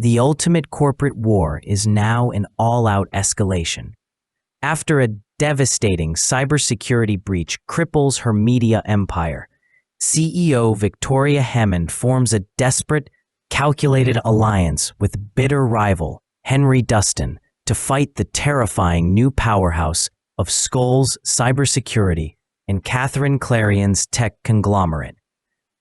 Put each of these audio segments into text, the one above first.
The ultimate corporate war is now an all-out escalation. After a devastating cybersecurity breach cripples her media empire, CEO Victoria Hammond forms a desperate, calculated alliance with bitter rival Henry Dustin to fight the terrifying new powerhouse of Schols Cybersecurity and Clarion's tech conglomerate.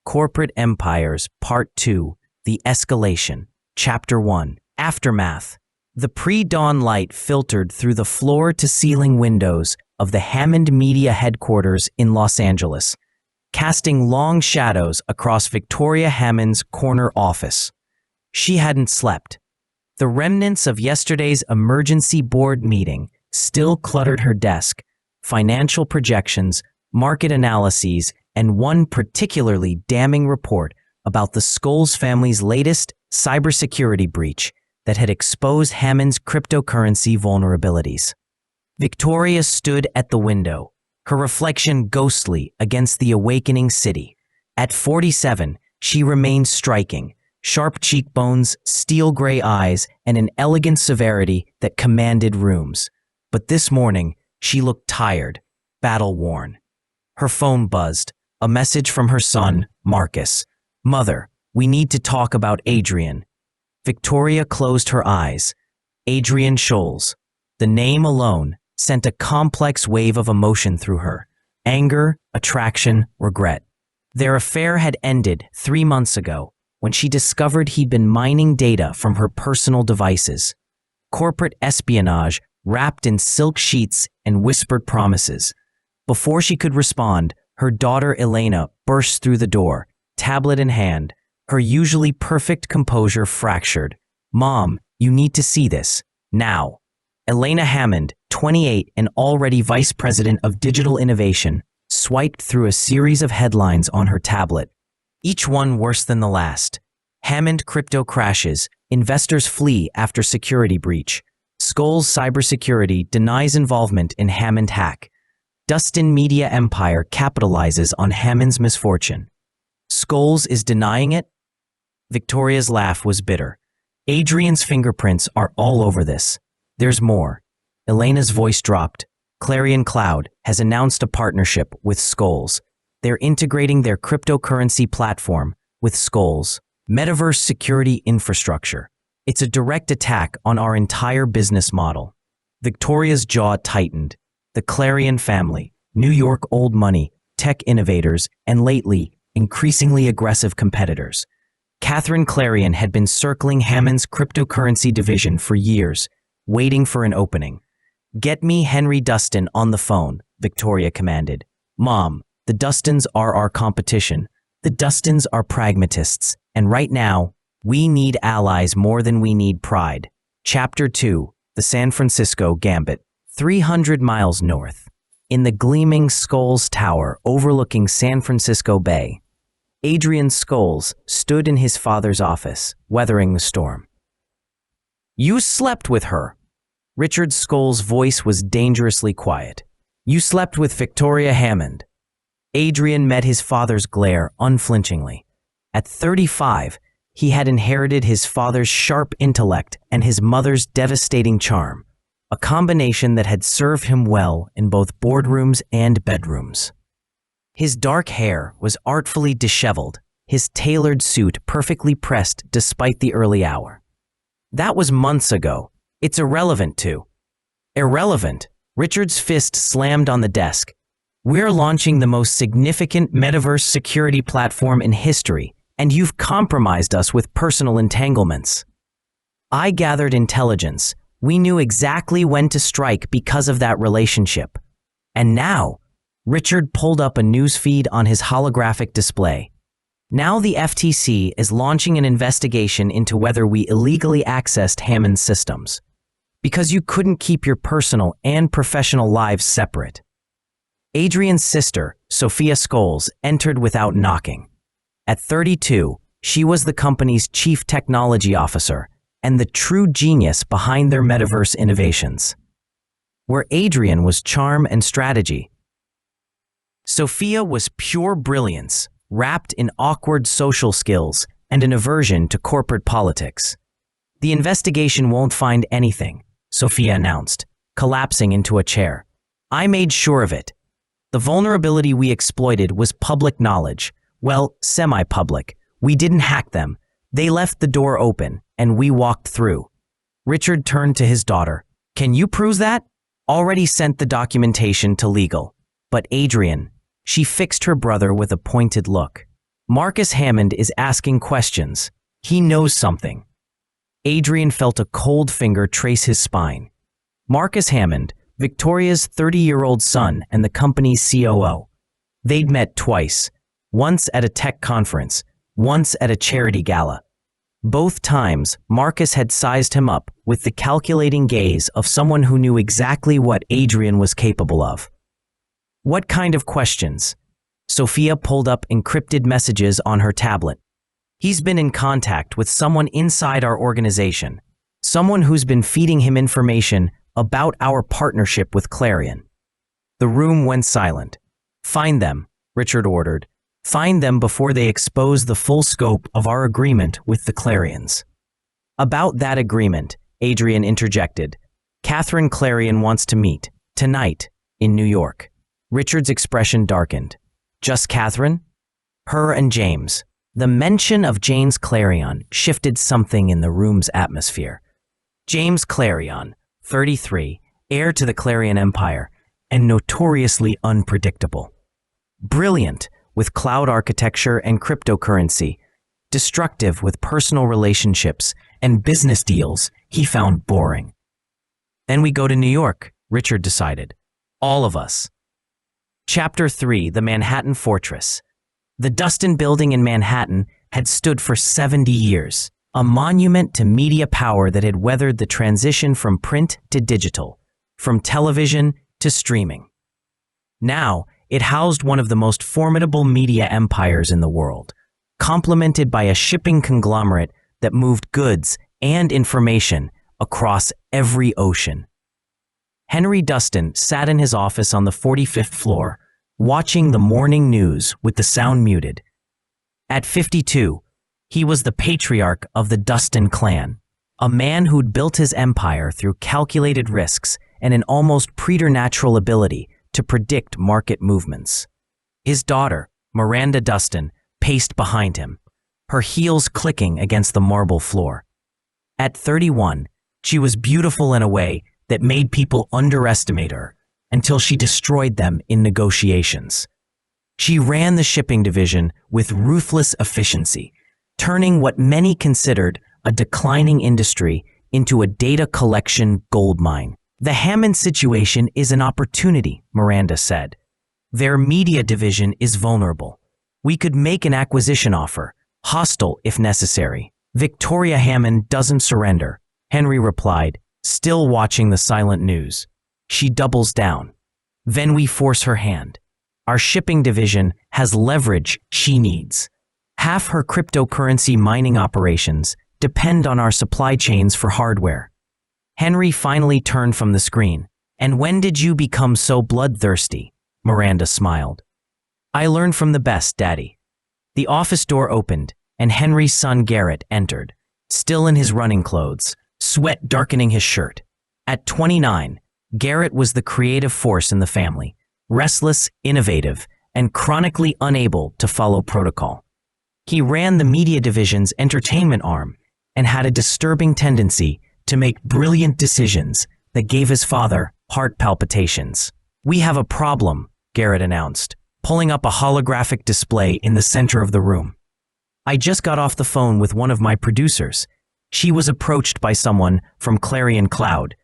Corporate Empires Part 2, The Escalation. Chapter 1, Aftermath. The pre-dawn light filtered through the floor-to-ceiling windows of the Hammond Media headquarters in Los Angeles, casting long shadows across Victoria Hammond's corner office. She hadn't slept. The remnants of yesterday's emergency board meeting still cluttered her desk, financial projections, market analyses, and one particularly damning report about the Schols family's latest cybersecurity breach that had exposed Hammond's cryptocurrency vulnerabilities. Victoria stood at the window, her reflection ghostly against the awakening city. At 47, she remained striking, sharp cheekbones, steel gray eyes, and an elegant severity that commanded rooms. But this morning, she looked tired, battle-worn. Her phone buzzed, a message from her son, Marcus. "Mother, we need to talk about Adrian." Victoria closed her eyes. Adrian Schols. The name alone sent a complex wave of emotion through her. Anger, attraction, regret. Their affair had ended 3 months ago when she discovered he'd been mining data from her personal devices. Corporate espionage wrapped in silk sheets and whispered promises. Before she could respond, her daughter Elena burst through the door, tablet in hand, her usually perfect composure fractured. "Mom, you need to see this. Now." Elena Hammond, 28 and already vice president of digital innovation, swiped through a series of headlines on her tablet, each one worse than the last. Hammond crypto crashes, investors flee after security breach. Schols Cybersecurity denies involvement in Hammond hack. Dustin Media Empire capitalizes on Hammond's misfortune. Schols is denying it? Victoria's laugh was bitter. Adrian's fingerprints are all over this. There's more. Elena's voice dropped. Clarion Cloud has announced a partnership with Schols. They're integrating their cryptocurrency platform with Schols' Metaverse security infrastructure. It's a direct attack on our entire business model. Victoria's jaw tightened. The Clarion family, New York old money, tech innovators, and lately, increasingly aggressive competitors. Clarion had been circling Hammond's cryptocurrency division for years, waiting for an opening. "Get me Henry Dustin on the phone," Victoria commanded. "Mom, the Dustins are our competition. The Dustins are pragmatists, and right now, we need allies more than we need pride." Chapter 2, The San Francisco Gambit. 300 miles north, in the gleaming Schols Tower overlooking San Francisco Bay, Adrian Schols stood in his father's office, weathering the storm. "You slept with her." Richard Schols' voice was dangerously quiet. "You slept with Victoria Hammond." Adrian met his father's glare unflinchingly. At 35, he had inherited his father's sharp intellect and his mother's devastating charm, a combination that had served him well in both boardrooms and bedrooms. His dark hair was artfully disheveled, his tailored suit perfectly pressed despite the early hour. That was months ago. It's irrelevant too. Irrelevant. Richard's fist slammed on the desk. "We're launching the most significant Metaverse security platform in history, and you've compromised us with personal entanglements." "I gathered intelligence. We knew exactly when to strike because of that relationship. And now," Richard pulled up a news feed on his holographic display. "Now the FTC is launching an investigation into whether we illegally accessed Hammond's systems. Because you couldn't keep your personal and professional lives separate." Adrian's sister, Sophia Schols, entered without knocking. At 32, she was the company's chief technology officer and the true genius behind their metaverse innovations. Where Adrian was charm and strategy, Sophia was pure brilliance, wrapped in awkward social skills and an aversion to corporate politics. The investigation won't find anything, Sophia announced, collapsing into a chair. I made sure of it. The vulnerability we exploited was public knowledge. Well, semi-public. We didn't hack them. They left the door open, and we walked through. Richard turned to his daughter. Can you prove that? Already sent the documentation to legal. But Adrian, she fixed her brother with a pointed look. Marcus Hammond is asking questions. He knows something. Adrian felt a cold finger trace his spine. Marcus Hammond, Victoria's 30-year-old son and the company's COO. They'd met twice, once at a tech conference, once at a charity gala. Both times, Marcus had sized him up with the calculating gaze of someone who knew exactly what Adrian was capable of. What kind of questions? Sophia pulled up encrypted messages on her tablet. He's been in contact with someone inside our organization, someone who's been feeding him information about our partnership with Clarion. The room went silent. Find them, Richard ordered. Find them before they expose the full scope of our agreement with the Clarions. About that agreement, Adrian interjected. Catherine Clarion wants to meet, tonight, in New York. Richard's expression darkened. Just Catherine? Her and James. The mention of James Clarion shifted something in the room's atmosphere. James Clarion, 33, heir to the Clarion Empire, and notoriously unpredictable. Brilliant with cloud architecture and cryptocurrency, destructive with personal relationships and business deals he found boring. Then we go to New York, Richard decided. All of us. Chapter 3, The Manhattan Fortress. The Dustin Building in Manhattan had stood for 70 years, a monument to media power that had weathered the transition from print to digital, from television to streaming. Now, it housed one of the most formidable media empires in the world, complemented by a shipping conglomerate that moved goods and information across every ocean. Henry Dustin sat in his office on the 45th floor, watching the morning news with the sound muted. At 52, he was the patriarch of the Dustin clan, a man who'd built his empire through calculated risks and an almost preternatural ability to predict market movements. His daughter, Miranda Dustin, paced behind him, her heels clicking against the marble floor. At 31, she was beautiful in a way that made people underestimate her until she destroyed them in negotiations. She ran the shipping division with ruthless efficiency, turning what many considered a declining industry into a data collection goldmine. The Hammond situation is an opportunity, Miranda said. Their media division is vulnerable. We could make an acquisition offer, hostile if necessary. Victoria Hammond doesn't surrender, Henry replied, still watching the silent news. She doubles down. Then we force her hand. Our shipping division has leverage she needs. Half her cryptocurrency mining operations depend on our supply chains for hardware. Henry finally turned from the screen. And when did you become so bloodthirsty? Miranda smiled. I learned from the best, Daddy. The office door opened, and Henry's son Garrett entered, still in his running clothes, sweat darkening his shirt. At 29, Garrett was the creative force in the family, restless, innovative, and chronically unable to follow protocol. He ran the media division's entertainment arm and had a disturbing tendency to make brilliant decisions that gave his father heart palpitations. We have a problem, Garrett announced, pulling up a holographic display in the center of the room. I just got off the phone with one of my producers. She was approached by someone from Clarion Cloud.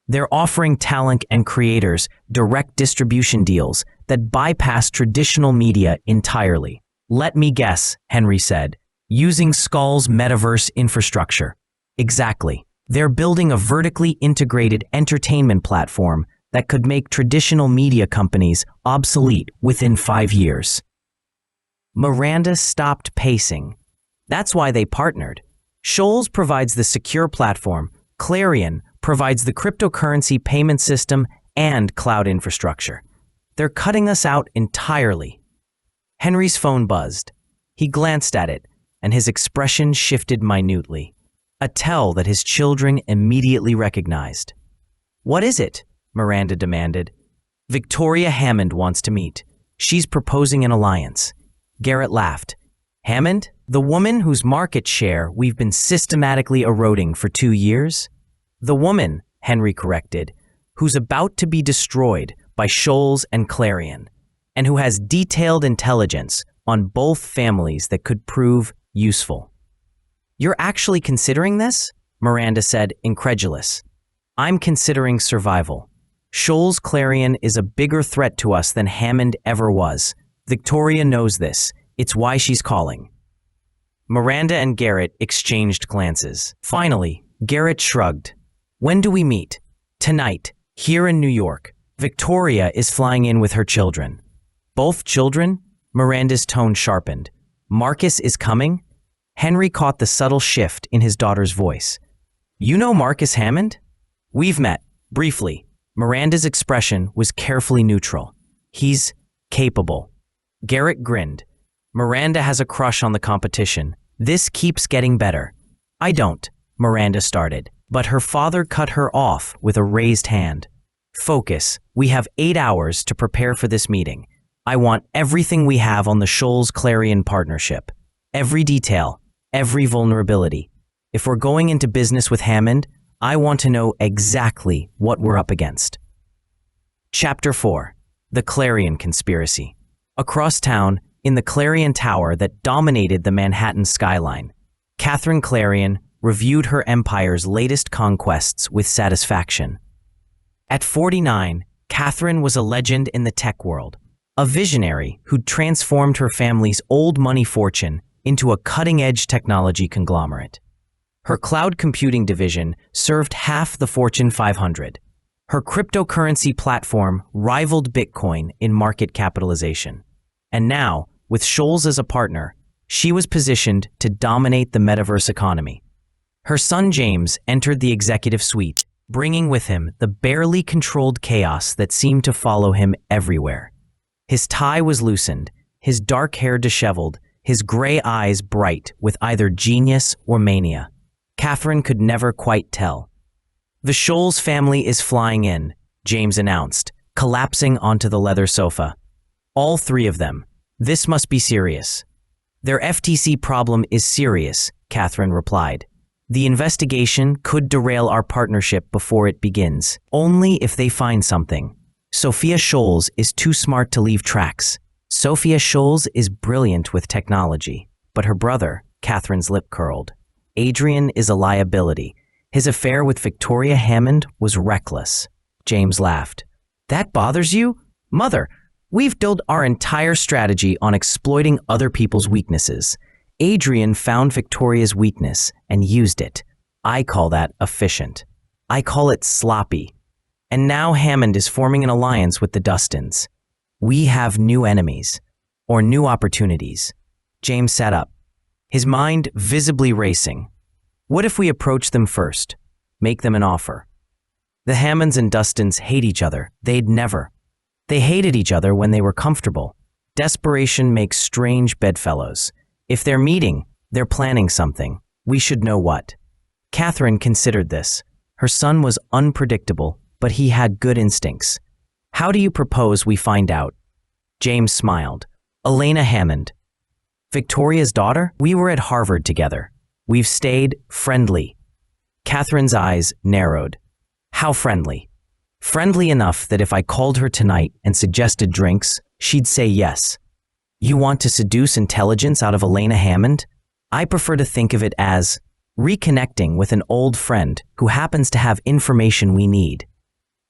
They're offering talent and creators direct distribution deals that bypass traditional media entirely. Let me guess, Henry said, using Schols' Metaverse infrastructure. Exactly. They're building a vertically integrated entertainment platform that could make traditional media companies obsolete within 5 years. Miranda stopped pacing. That's why they partnered. Schols provides the secure platform, Clarion provides the cryptocurrency payment system and cloud infrastructure. They're cutting us out entirely. Henry's phone buzzed. He glanced at it, and his expression shifted minutely. a tell that his children immediately recognized. "What is it?" Miranda demanded. "Victoria Hammond wants to meet. She's proposing an alliance." Garrett laughed. "Hammond? The woman whose market share we've been systematically eroding for 2 years?" "The woman," Henry corrected, "who's about to be destroyed by Schols and Clarion, and who has detailed intelligence on both families that could prove useful." "You're actually considering this?" Miranda said, incredulous. "I'm considering survival. Schols Clarion is a bigger threat to us than Hammond ever was. Victoria knows this. It's why she's calling." Miranda and Garrett exchanged glances. Finally, Garrett shrugged. "When do we meet?" "Tonight, here in New York. Victoria is flying in with her children." "Both children?" Miranda's tone sharpened. "Marcus is coming?" Henry caught the subtle shift in his daughter's voice. "You know Marcus Hammond?" "We've met, briefly." Miranda's expression was carefully neutral. "He's capable." Garrett grinned. "Miranda has a crush on the competition. This keeps getting better." "I don't," Miranda started, but her father cut her off with a raised hand. "Focus. We have 8 hours to prepare for this meeting. I want everything we have on the Schols-Clarion partnership. Every detail, every vulnerability. If we're going into business with Hammond, I want to know exactly what we're up against." Chapter 4. The Clarion Conspiracy. Across town, in the Clarion Tower that dominated the Manhattan skyline, Catherine Clarion reviewed her empire's latest conquests with satisfaction. At 49, Catherine was a legend in the tech world, a visionary who'd transformed her family's old money fortune into a cutting-edge technology conglomerate. Her cloud computing division served half the Fortune 500. Her cryptocurrency platform rivaled Bitcoin in market capitalization. And now, with Schols as a partner, she was positioned to dominate the Metaverse economy. Her son James entered the executive suite, bringing with him the barely controlled chaos that seemed to follow him everywhere. His tie was loosened, his dark hair disheveled, his gray eyes bright with either genius or mania. Catherine could never quite tell. "The Schols family is flying in," James announced, collapsing onto the leather sofa. "All 3 of them. This must be serious." "Their FTC problem is serious," Catherine replied. "The investigation could derail our partnership before it begins, only if they find something. Sophia Schols is too smart to leave tracks." "Sophia Schols is brilliant with technology, but her brother," Catherine's lip curled. "Adrian is a liability. His affair with Victoria Hammond was reckless." James laughed. "That bothers you? Mother, we've built our entire strategy on exploiting other people's weaknesses. Adrian found Victoria's weakness and used it. I call that efficient. I call it sloppy. And now Hammond is forming an alliance with the Dustins. We have new enemies, or new opportunities." James sat up, his mind visibly racing. "What if we approach them first? Make them an offer?" The Hammonds and Dustins hate each other. They'd never. They hated each other when they were comfortable. Desperation makes strange bedfellows. If they're meeting, they're planning something. We should know what. Catherine considered this. Her son was unpredictable, but he had good instincts. "How do you propose we find out?" James smiled. "Elena Hammond. Victoria's daughter? We were at Harvard together. We've stayed friendly." Catherine's eyes narrowed. "How friendly?" "Friendly enough that if I called her tonight and suggested drinks, she'd say yes." "You want to seduce intelligence out of Elena Hammond?" "I prefer to think of it as reconnecting with an old friend who happens to have information we need."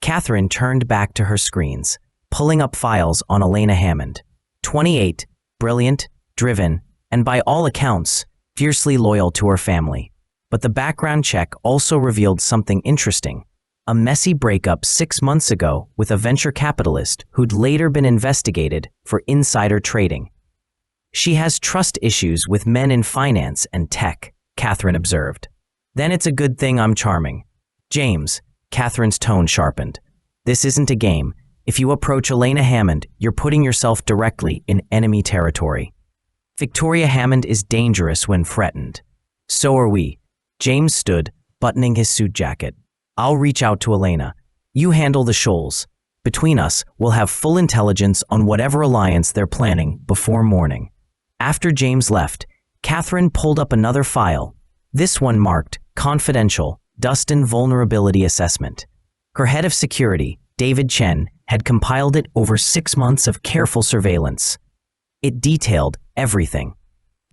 Catherine turned back to her screens, pulling up files on Elena Hammond. 28, brilliant, driven, and by all accounts, fiercely loyal to her family. But the background check also revealed something interesting. A messy breakup 6 months ago with a venture capitalist who'd later been investigated for insider trading. "She has trust issues with men in finance and tech," Catherine observed. "Then it's a good thing I'm charming." "James," Catherine's tone sharpened. "This isn't a game. If you approach Elena Hammond, you're putting yourself directly in enemy territory. Victoria Hammond is dangerous when threatened. So are we." James stood, buttoning his suit jacket. I'll reach out to Elena. You handle the Schols. Between us, we'll have full intelligence on whatever alliance they're planning before morning. After James left, Catherine pulled up another file, this one marked Confidential, Dustin Vulnerability Assessment. Her head of security, David Chen, had compiled it over 6 months of careful surveillance. It detailed everything.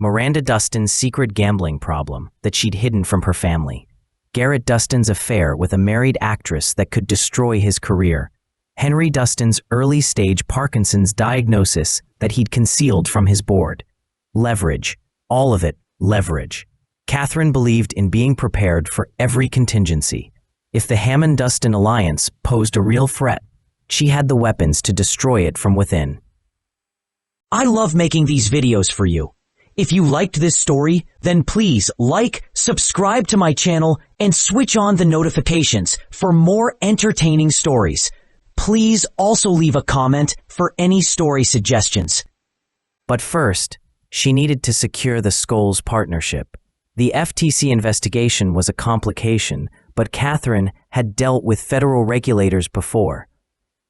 Miranda Dustin's secret gambling problem that she'd hidden from her family. Garrett Dustin's affair with a married actress that could destroy his career. Henry Dustin's early-stage Parkinson's diagnosis that he'd concealed from his board. Leverage. All of it, leverage. Catherine believed in being prepared for every contingency. If the Hammond-Dustin alliance posed a real threat, she had the weapons to destroy it from within. I love making these videos for you. If you liked this story, then please like, subscribe to my channel, and switch on the notifications for more entertaining stories. Please also leave a comment for any story suggestions. But first, she needed to secure the Schols partnership. The FTC investigation was a complication, but Catherine had dealt with federal regulators before.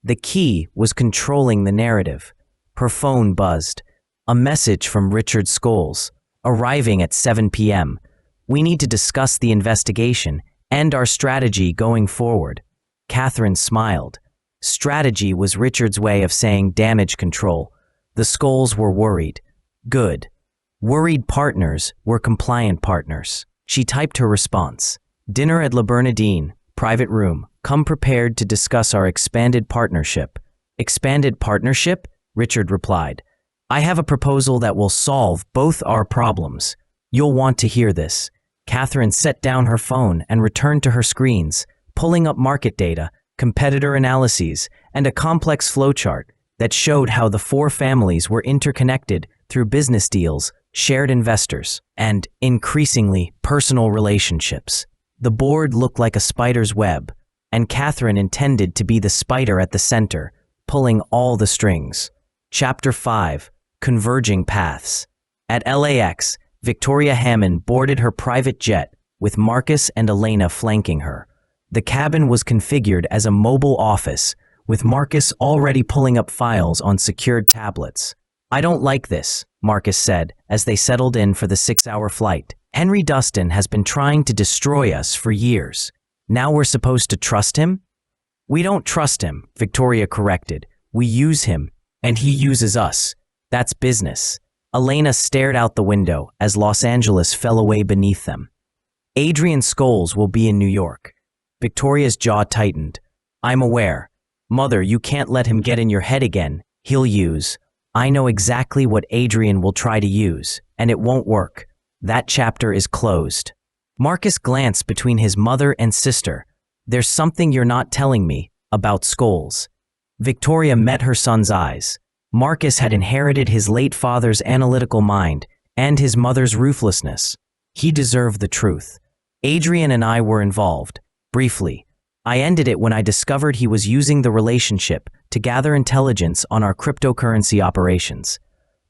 The key was controlling the narrative. Her phone buzzed. A message from Richard Schols, arriving at 7 p.m. We need to discuss the investigation and our strategy going forward. Catherine smiled. Strategy was Richard's way of saying damage control. The Schols were worried. Good. Worried partners were compliant partners. She typed her response. Dinner at La Bernardine, private room. Come prepared to discuss our expanded partnership. Expanded partnership? Richard replied. I have a proposal that will solve both our problems. You'll want to hear this. Catherine set down her phone and returned to her screens, pulling up market data, competitor analyses, and a complex flowchart that showed how the 4 families were interconnected through business deals, shared investors, and, increasingly, personal relationships. The board looked like a spider's web, and Catherine intended to be the spider at the center, pulling all the strings. Chapter 5. Converging Paths. At LAX, Victoria Hammond boarded her private jet, with Marcus and Elena flanking her. The cabin was configured as a mobile office, with Marcus already pulling up files on secured tablets. I don't like this, Marcus said, as they settled in for the 6-hour flight. Henry Dustin has been trying to destroy us for years. Now we're supposed to trust him? We don't trust him, Victoria corrected. We use him, and he uses us. That's business. Elena stared out the window as Los Angeles fell away beneath them. Adrian Schols will be in New York. Victoria's jaw tightened. I'm aware. Mother, you can't let him get in your head again. He'll use. I know exactly what Adrian will try to use, and it won't work. That chapter is closed. Marcus glanced between his mother and sister. There's something you're not telling me about Schols. Victoria met her son's eyes. Marcus had inherited his late father's analytical mind and his mother's ruthlessness. He deserved the truth. Adrian and I were involved, briefly. I ended it when I discovered he was using the relationship to gather intelligence on our cryptocurrency operations.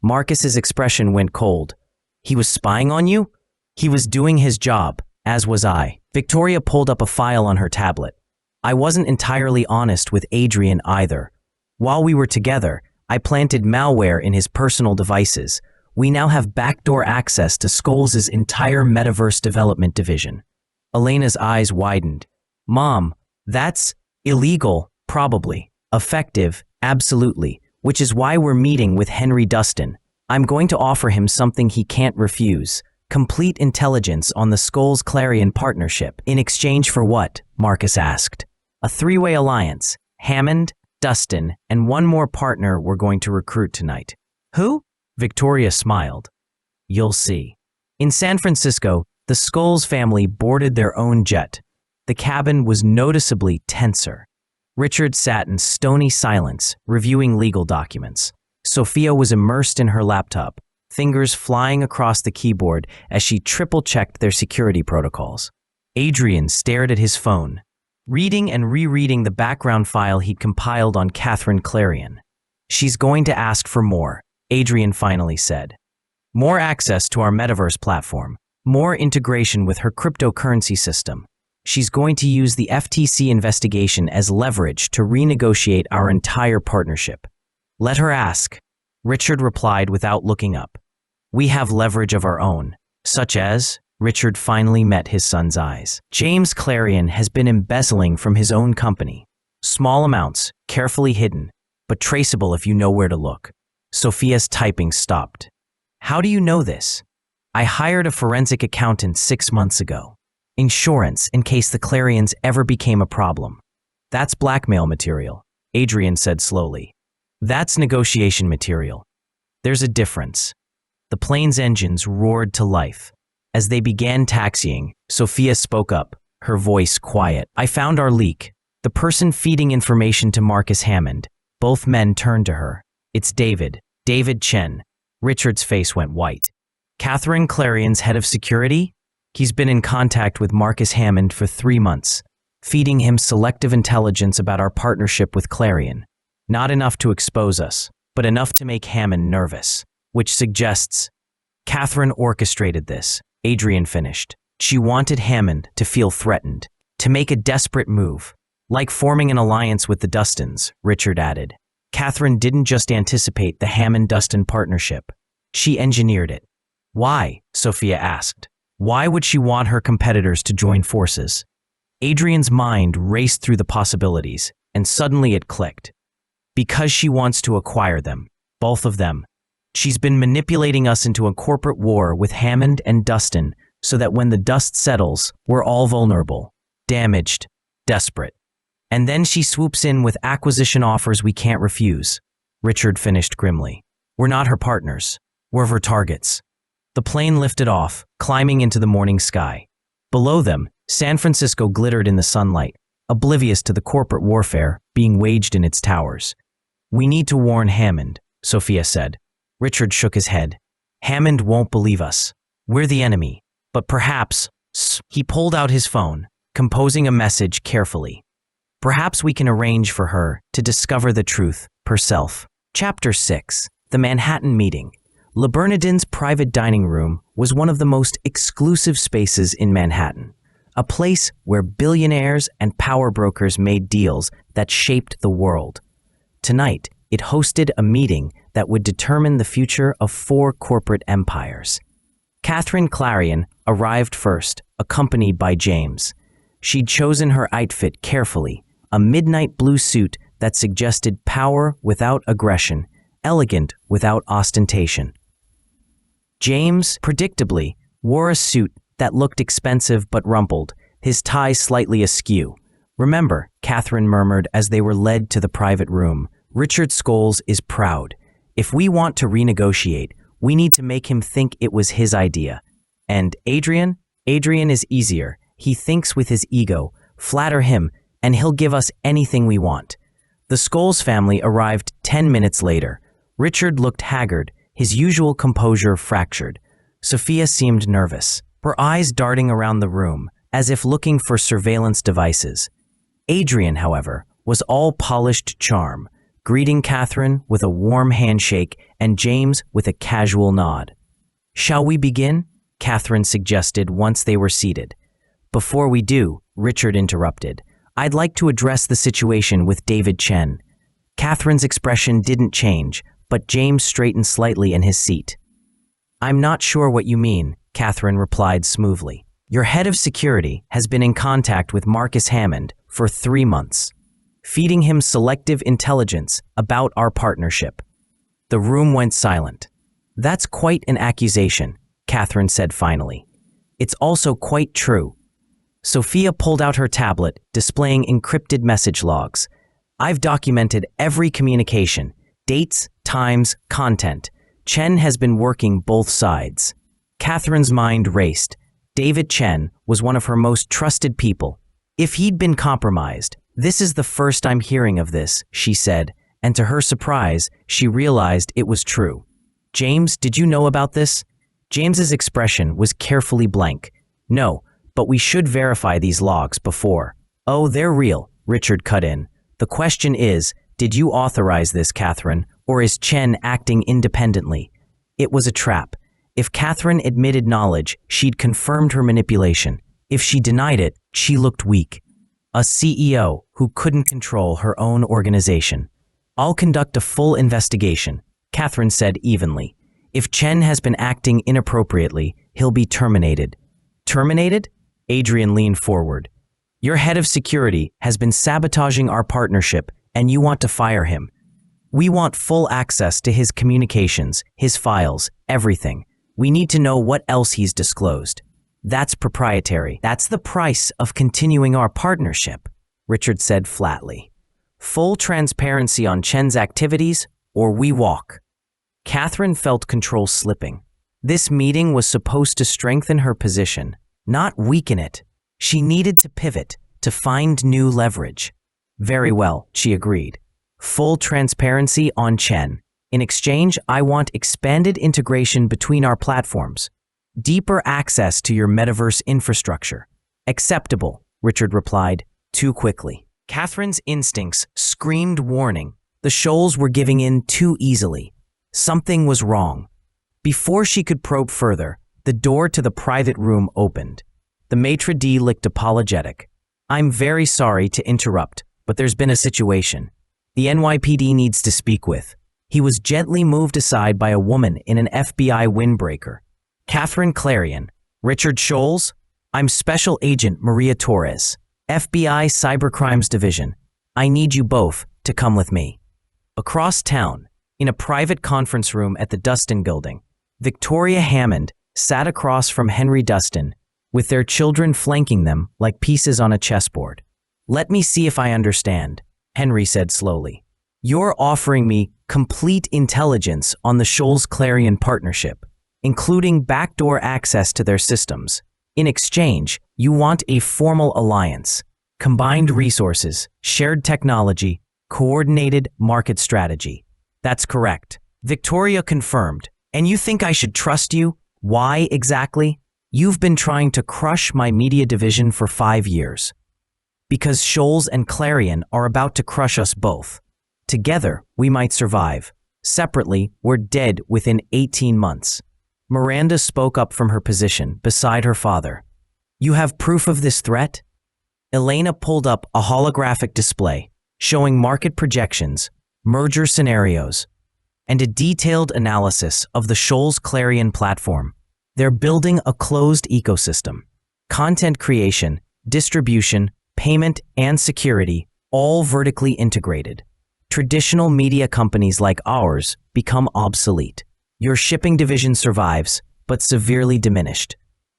Marcus's expression went cold. He was spying on you? He was doing his job, as was I. Victoria pulled up a file on her tablet. I wasn't entirely honest with Adrian either. While we were together, I planted malware in his personal devices. We now have backdoor access to Schols' entire Metaverse development division. Elena's eyes widened. Mom, that's illegal, probably. Effective, absolutely. Which is why we're meeting with Henry Dustin. I'm going to offer him something he can't refuse. Complete intelligence on the Schols Clarion partnership. In exchange for what? Marcus asked. A 3-way alliance. Hammond, Dustin, and one more partner we're going to recruit tonight. Who? Victoria smiled. You'll see. In San Francisco, the Schols family boarded their own jet. The cabin was noticeably tenser. Richard sat in stony silence, reviewing legal documents. Sophia was immersed in her laptop, fingers flying across the keyboard as she triple-checked their security protocols. Adrian stared at his phone, reading and rereading the background file he'd compiled on Catherine Clarion. She's going to ask for more, Adrian finally said. More access to our Metaverse platform. More integration with her cryptocurrency system. She's going to use the FTC investigation as leverage to renegotiate our entire partnership. Let her ask, Richard replied without looking up. We have leverage of our own, such as, Richard finally met his son's eyes. James Clarion has been embezzling from his own company. Small amounts, carefully hidden, but traceable if you know where to look. Sophia's typing stopped. How do you know this? I hired a forensic accountant 6 months ago. Insurance in case the Clarions ever became a problem. That's blackmail material, Adrian said slowly. That's negotiation material. There's a difference. The plane's engines roared to life. As they began taxiing, Sophia spoke up, her voice quiet. I found our leak. The person feeding information to Marcus Hammond. Both men turned to her. It's David Chen. Richard's face went white. Catherine Clarion's head of security? He's been in contact with Marcus Hammond for 3 months, feeding him selective intelligence about our partnership with Clarion. Not enough to expose us, but enough to make Hammond nervous, which suggests Catherine orchestrated this, Adrian finished. She wanted Hammond to feel threatened, to make a desperate move, like forming an alliance with the Dustins, Richard added. Catherine didn't just anticipate the Hammond-Dustin partnership. She engineered it. Why? Sophia asked. Why would she want her competitors to join forces? Adrian's mind raced through the possibilities, and suddenly it clicked. Because she wants to acquire them, both of them. She's been manipulating us into a corporate war with Hammond and Dustin so that when the dust settles, we're all vulnerable, damaged, desperate. And then she swoops in with acquisition offers we can't refuse. Richard finished grimly. We're not her partners. We're her targets. The plane lifted off, climbing into the morning sky. Below them, San Francisco glittered in the sunlight, oblivious to the corporate warfare being waged in its towers. We need to warn Hammond, Sophia said. Richard shook his head. Hammond won't believe us. We're the enemy. But perhaps, he pulled out his phone, composing a message carefully. Perhaps we can arrange for her to discover the truth herself. Chapter 6. The Manhattan Meeting. Le Bernardin's private dining room was one of the most exclusive spaces in Manhattan, a place where billionaires and power brokers made deals that shaped the world. Tonight, it hosted a meeting that would determine the future of 4 corporate empires. Catherine Clarion arrived first, accompanied by James. She'd chosen her outfit carefully, a midnight blue suit that suggested power without aggression, elegant without ostentation. James, predictably, wore a suit that looked expensive but rumpled, his tie slightly askew. Remember, Catherine murmured as they were led to the private room, Richard Schols is proud. If we want to renegotiate, we need to make him think it was his idea. And Adrian is easier. He thinks with his ego. Flatter him, and he'll give us anything we want. The Schols family arrived 10 minutes later. Richard looked haggard, his usual composure fractured. Sophia seemed nervous, her eyes darting around the room, as if looking for surveillance devices. Adrian, however, was all polished charm, greeting Catherine with a warm handshake and James with a casual nod. Shall we begin? Catherine suggested once they were seated. Before we do, Richard interrupted. I'd like to address the situation with David Chen. Catherine's expression didn't change, but James straightened slightly in his seat. I'm not sure what you mean, Catherine replied smoothly. Your head of security has been in contact with Marcus Hammond for 3 months, feeding him selective intelligence about our partnership. The room went silent. That's quite an accusation, Catherine said finally. It's also quite true. Sophia pulled out her tablet, displaying encrypted message logs. I've documented every communication, dates, times, content. Chen has been working both sides. Catherine's mind raced. David Chen was one of her most trusted people. If he'd been compromised, this is the first I'm hearing of this, she said, and to her surprise, she realized it was true. James, did you know about this? James's expression was carefully blank. No, but we should verify these logs before. Oh, they're real, Richard cut in. The question is, did you authorize this, Catherine, or is Chen acting independently? It was a trap. If Catherine admitted knowledge, she'd confirmed her manipulation. If she denied it, she looked weak. A CEO who couldn't control her own organization. I'll conduct a full investigation, Catherine said evenly. If Chen has been acting inappropriately, he'll be terminated. Terminated? Adrian leaned forward. Your head of security has been sabotaging our partnership, and you want to fire him. We want full access to his communications, his files, everything. We need to know what else he's disclosed. That's proprietary. That's the price of continuing our partnership, Richard said flatly. Full transparency on Chen's activities, or we walk. Catherine felt control slipping. This meeting was supposed to strengthen her position, not weaken it. She needed to pivot, to find new leverage. Very well, she agreed. Full transparency on Chen. In exchange, I want expanded integration between our platforms. Deeper access to your Metaverse infrastructure. Acceptable, Richard replied, too quickly. Catherine's instincts screamed warning. The Schols were giving in too easily. Something was wrong. Before she could probe further, the door to the private room opened. The maitre d' looked apologetic. I'm very sorry to interrupt, but there's been a situation. The NYPD needs to speak with. He was gently moved aside by a woman in an FBI windbreaker. Catherine Clarion. Richard Schols? I'm Special Agent Maria Torres, FBI Cybercrimes Division. I need you both to come with me. Across town, in a private conference room at the Dustin building, Victoria Hammond sat across from Henry Dustin, with their children flanking them like pieces on a chessboard. Let me see if I understand, Henry said slowly. You're offering me complete intelligence on the Schols-Clarion partnership, including backdoor access to their systems. In exchange, you want a formal alliance, combined resources, shared technology, coordinated market strategy. That's correct. Victoria confirmed. And you think I should trust you? Why exactly? You've been trying to crush my media division for 5 years. Because Schols and Clarion are about to crush us both. Together, we might survive. Separately, we're dead within 18 months. Miranda spoke up from her position beside her father. You have proof of this threat? Elena pulled up a holographic display showing market projections, merger scenarios, and a detailed analysis of the Schols-Clarion platform. They're building a closed ecosystem. Content creation, distribution, payment, and security, all vertically integrated. Traditional media companies like ours become obsolete. Your shipping division survives, but severely diminished.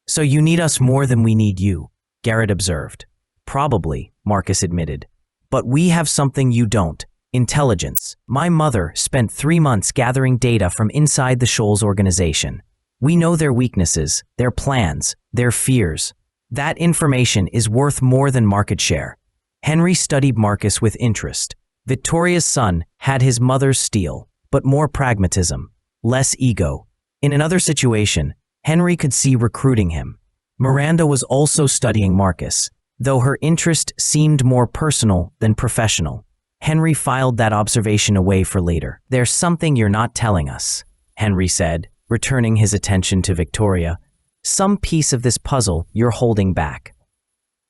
So you need us more than we need you, Garrett observed. Probably, Marcus admitted. But we have something you don't. Intelligence. My mother spent 3 months gathering data from inside the Schols organization. We know their weaknesses, their plans, their fears. That information is worth more than market share. Henry studied Marcus with interest. Victoria's son had his mother's steel, but more pragmatism, less ego. In another situation, Henry could see recruiting him. Miranda was also studying Marcus, though her interest seemed more personal than professional. Henry filed that observation away for later. There's something you're not telling us, Henry said, returning his attention to Victoria. Some piece of this puzzle you're holding back.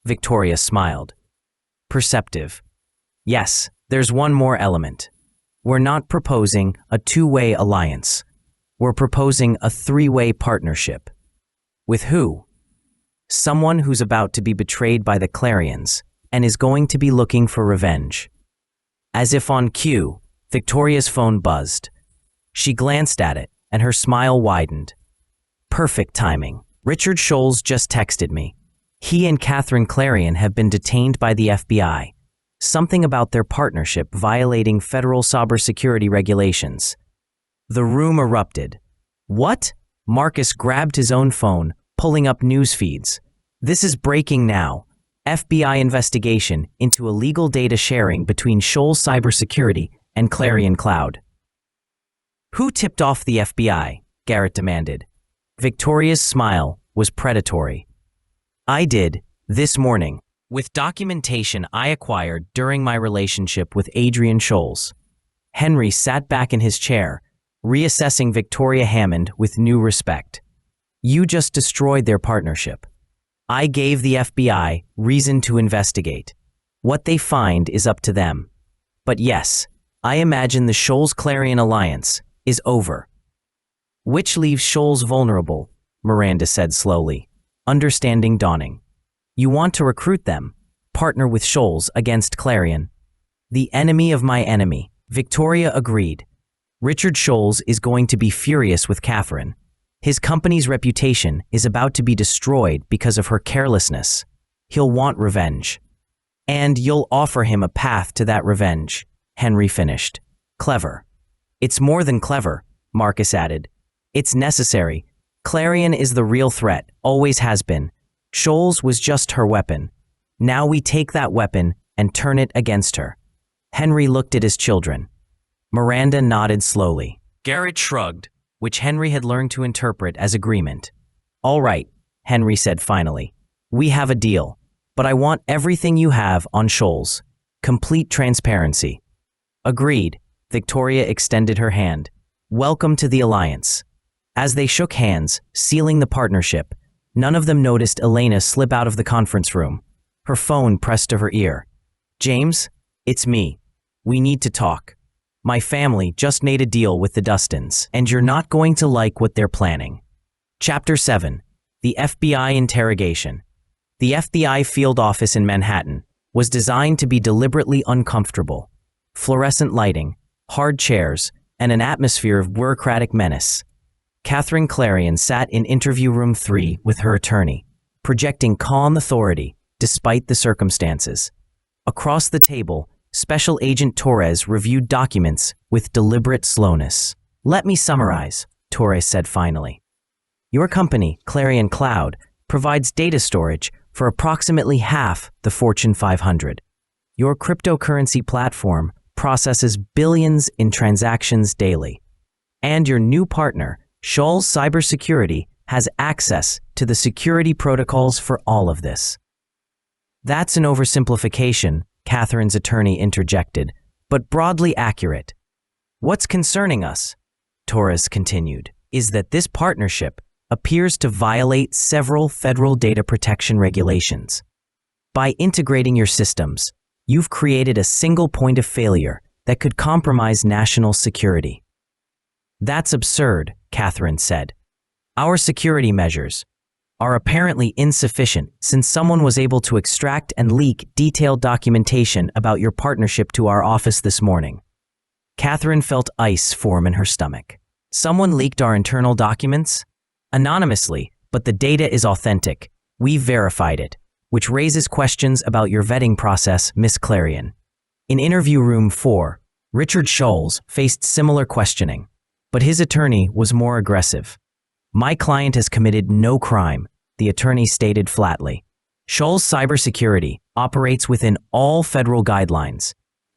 Victoria smiled. Perceptive. Yes, there's one more element. We're not proposing a two-way alliance. We're proposing a three-way partnership. With who? Someone who's about to be betrayed by the Clarions and is going to be looking for revenge. As if on cue, Victoria's phone buzzed. She glanced at it, and her smile widened. Perfect timing. Richard Schols just texted me. He and Catherine Clarion have been detained by the FBI. Something about their partnership violating federal cybersecurity regulations. The room erupted. What? Marcus grabbed his own phone, pulling up news feeds. This is breaking now. FBI investigation into illegal data sharing between Schols Cybersecurity and Clarion Cloud. Who tipped off the FBI? Garrett demanded. Victoria's smile was predatory. I did, this morning, with documentation I acquired during my relationship with Adrian Schols. Henry sat back in his chair, reassessing Victoria Hammond with new respect. You just destroyed their partnership. I gave the FBI reason to investigate. What they find is up to them. But yes, I imagine the Schols-Clarion alliance is over. Which leaves Schols vulnerable, Miranda said slowly, understanding dawning. You want to recruit them, partner with Schols against Clarion. The enemy of my enemy, Victoria agreed. Richard Schols is going to be furious with Catherine. His company's reputation is about to be destroyed because of her carelessness. He'll want revenge. And you'll offer him a path to that revenge, Henry finished. Clever. It's more than clever, Marcus added. It's necessary. Clarion is the real threat, always has been. Schols was just her weapon. Now we take that weapon and turn it against her. Henry looked at his children. Miranda nodded slowly. Garrett shrugged, which Henry had learned to interpret as agreement. All right, Henry said finally. We have a deal, but I want everything you have on Schols. Complete transparency. Agreed. Victoria extended her hand. Welcome to the alliance. As they shook hands, sealing the partnership, none of them noticed Elena slip out of the conference room, her phone pressed to her ear. James, it's me. We need to talk. My family just made a deal with the Dustins, and you're not going to like what they're planning. Chapter 7. The FBI Interrogation. The FBI field office in Manhattan was designed to be deliberately uncomfortable. Fluorescent lighting, hard chairs, and an atmosphere of bureaucratic menace. Catherine Clarion sat in interview room 3 with her attorney, projecting calm authority despite the circumstances. Across the table, Special Agent Torres reviewed documents with deliberate slowness. Let me summarize, Torres said finally. Your company, Clarion Cloud, provides data storage for approximately half the Fortune 500. Your cryptocurrency platform processes billions in transactions daily. And your new partner, Schols Cybersecurity, has access to the security protocols for all of this. That's an oversimplification, Catherine's attorney interjected, but broadly accurate. What's concerning us, Torres continued, is that this partnership appears to violate several federal data protection regulations. By integrating your systems, you've created a single point of failure that could compromise national security. That's absurd, Catherine said. Our security measures are apparently insufficient since someone was able to extract and leak detailed documentation about your partnership to our office this morning. Catherine felt ice form in her stomach. Someone leaked our internal documents? Anonymously, but the data is authentic. We've verified it, which raises questions about your vetting process, Miss Clarion. In interview room 4, Richard Schols faced similar questioning, but his attorney was more aggressive. My client has committed no crime, the attorney stated flatly. Schols Cybersecurity operates within all federal guidelines.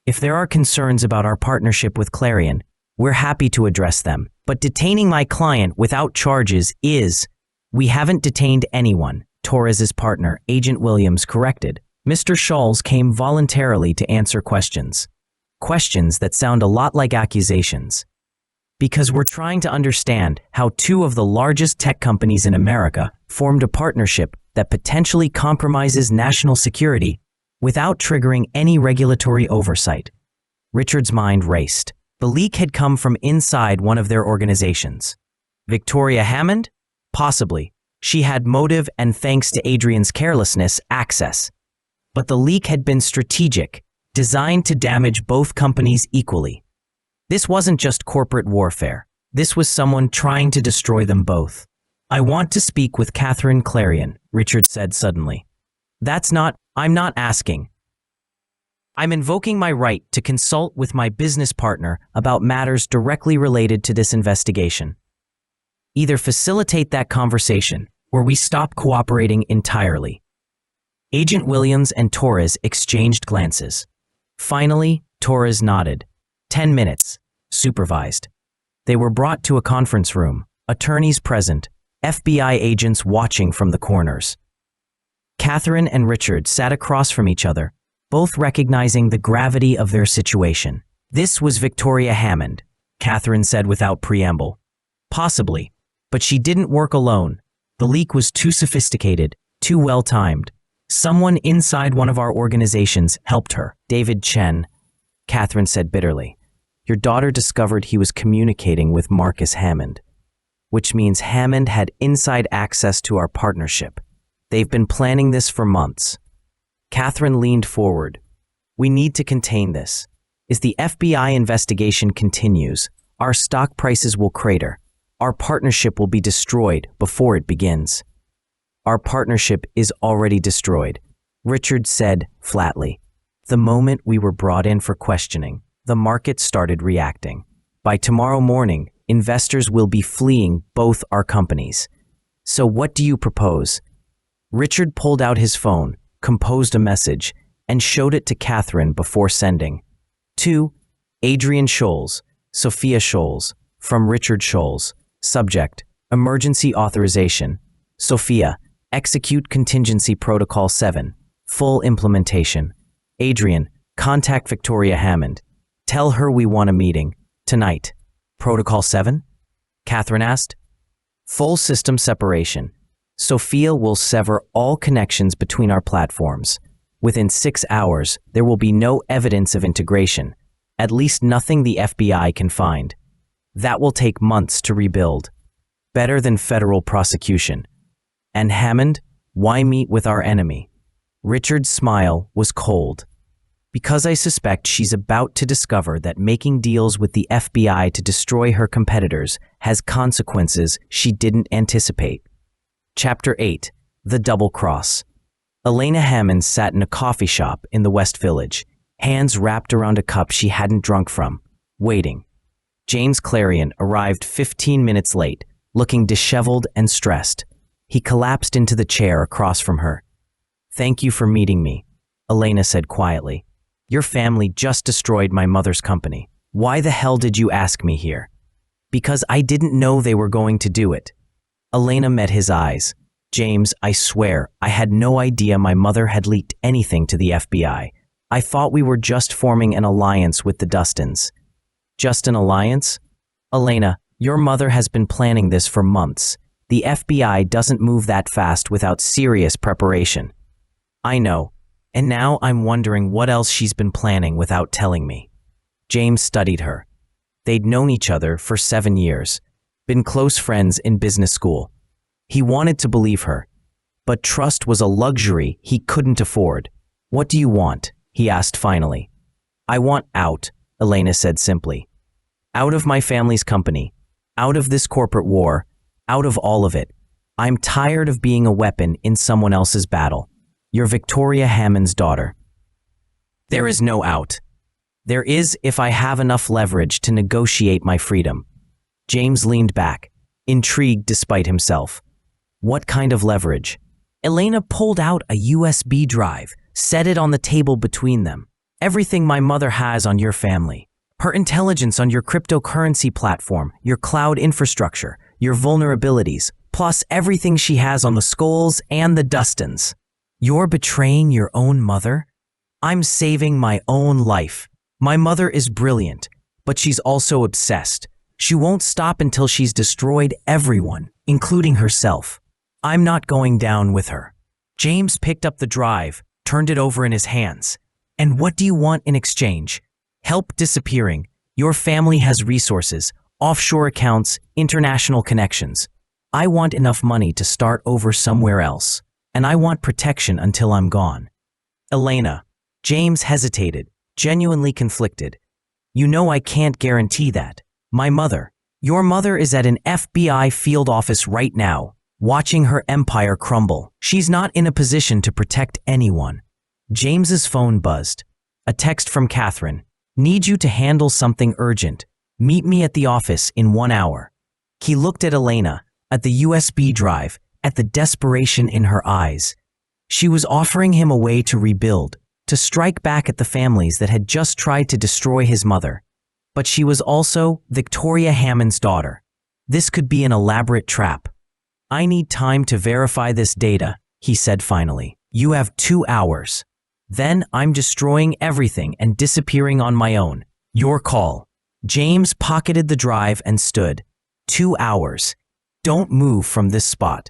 If there are concerns about our partnership with Clarion, we're happy to address them. But detaining my client without charges is... We haven't detained anyone, Torres's partner, Agent Williams, corrected. Mr. Schols came voluntarily to answer questions. Questions that sound a lot like accusations. Because we're trying to understand how 2 of the largest tech companies in America formed a partnership that potentially compromises national security without triggering any regulatory oversight. Richard's mind raced. The leak had come from inside one of their organizations. Victoria Hammond? Possibly. She had motive and, thanks to Adrian's carelessness, access. But the leak had been strategic, designed to damage both companies equally. This wasn't just corporate warfare. This was someone trying to destroy them both. I want to speak with Catherine Clarion, Richard said suddenly. I'm not asking. I'm invoking my right to consult with my business partner about matters directly related to this investigation. Either facilitate that conversation, or we stop cooperating entirely. Agent Williams and Torres exchanged glances. Finally, Torres nodded. 10 minutes, supervised. They were brought to a conference room, attorneys present, FBI agents watching from the corners. Catherine and Richard sat across from each other, both recognizing the gravity of their situation. This was Victoria Hammond, Catherine said without preamble. Possibly, but she didn't work alone. The leak was too sophisticated, too well-timed. Someone inside one of our organizations helped her. David Chen, Catherine said bitterly. Your daughter discovered he was communicating with Marcus Hammond, which means Hammond had inside access to our partnership. They've been planning this for months. Catherine leaned forward. We need to contain this. As the FBI investigation continues, our stock prices will crater. Our partnership will be destroyed before it begins. Our partnership is already destroyed, Richard said flatly. The moment we were brought in for questioning, the market started reacting. By tomorrow morning, investors will be fleeing both our companies. So what do you propose? Richard pulled out his phone, composed a message, and showed it to Catherine before sending. To Adrian Schols, Sophia Schols, from Richard Schols. Subject, Emergency Authorization. Sophia, Execute Contingency Protocol 7. Full implementation. Adrian, contact Victoria Hammond. Tell her we want a meeting. Tonight. Protocol 7? Catherine asked. Full system separation. Sophia will sever all connections between our platforms. Within 6 hours, there will be no evidence of integration. At least nothing the FBI can find. That will take months to rebuild. Better than federal prosecution. And Hammond, why meet with our enemy? Richard's smile was cold. Because I suspect she's about to discover that making deals with the FBI to destroy her competitors has consequences she didn't anticipate. Chapter 8. The Double Cross. Elena Hammond sat in a coffee shop in the West Village, hands wrapped around a cup she hadn't drunk from, waiting. James Clarion arrived 15 minutes late, looking disheveled and stressed. He collapsed into the chair across from her. Thank you for meeting me, Elena said quietly. Your family just destroyed my mother's company. Why the hell did you ask me here? Because I didn't know they were going to do it. Elena met his eyes. James, I swear, I had no idea my mother had leaked anything to the FBI. I thought we were just forming an alliance with the Dustins. Just an alliance? Elena, your mother has been planning this for months. The FBI doesn't move that fast without serious preparation. I know, and now I'm wondering what else she's been planning without telling me. James studied her. They'd known each other for 7 years, been close friends in business school. He wanted to believe her, but trust was a luxury he couldn't afford. What do you want? He asked finally. I want out, Elena said simply. Out of my family's company, out of this corporate war, out of all of it. I'm tired of being a weapon in someone else's battle. You're Victoria Hammond's daughter. There is no out. There is if I have enough leverage to negotiate my freedom. James leaned back, intrigued despite himself. What kind of leverage? Elena pulled out a USB drive, set it on the table between them. Everything my mother has on your family. Her intelligence on your cryptocurrency platform, your cloud infrastructure, your vulnerabilities, plus everything she has on the Schols and the Dustins. You're betraying your own mother? I'm saving my own life. My mother is brilliant, but she's also obsessed. She won't stop until she's destroyed everyone, including herself. I'm not going down with her. James picked up the drive, turned it over in his hands. And what do you want in exchange? Help disappearing. Your family has resources, offshore accounts, international connections. I want enough money to start over somewhere else. And I want protection until I'm gone. Elena. James hesitated, genuinely conflicted. You know I can't guarantee that. My mother. Your mother is at an FBI field office right now, watching her empire crumble. She's not in a position to protect anyone. James's phone buzzed. A text from Catherine. Need you to handle something urgent. Meet me at the office in 1 hour. He looked at Elena, at the USB drive, at the desperation in her eyes. She was offering him a way to rebuild, to strike back at the families that had just tried to destroy his mother. But she was also Victoria Hammond's daughter. This could be an elaborate trap. I need time to verify this data, he said finally. You have 2 hours. Then I'm destroying everything and disappearing on my own. Your call. James pocketed the drive and stood. 2 hours. Don't move from this spot.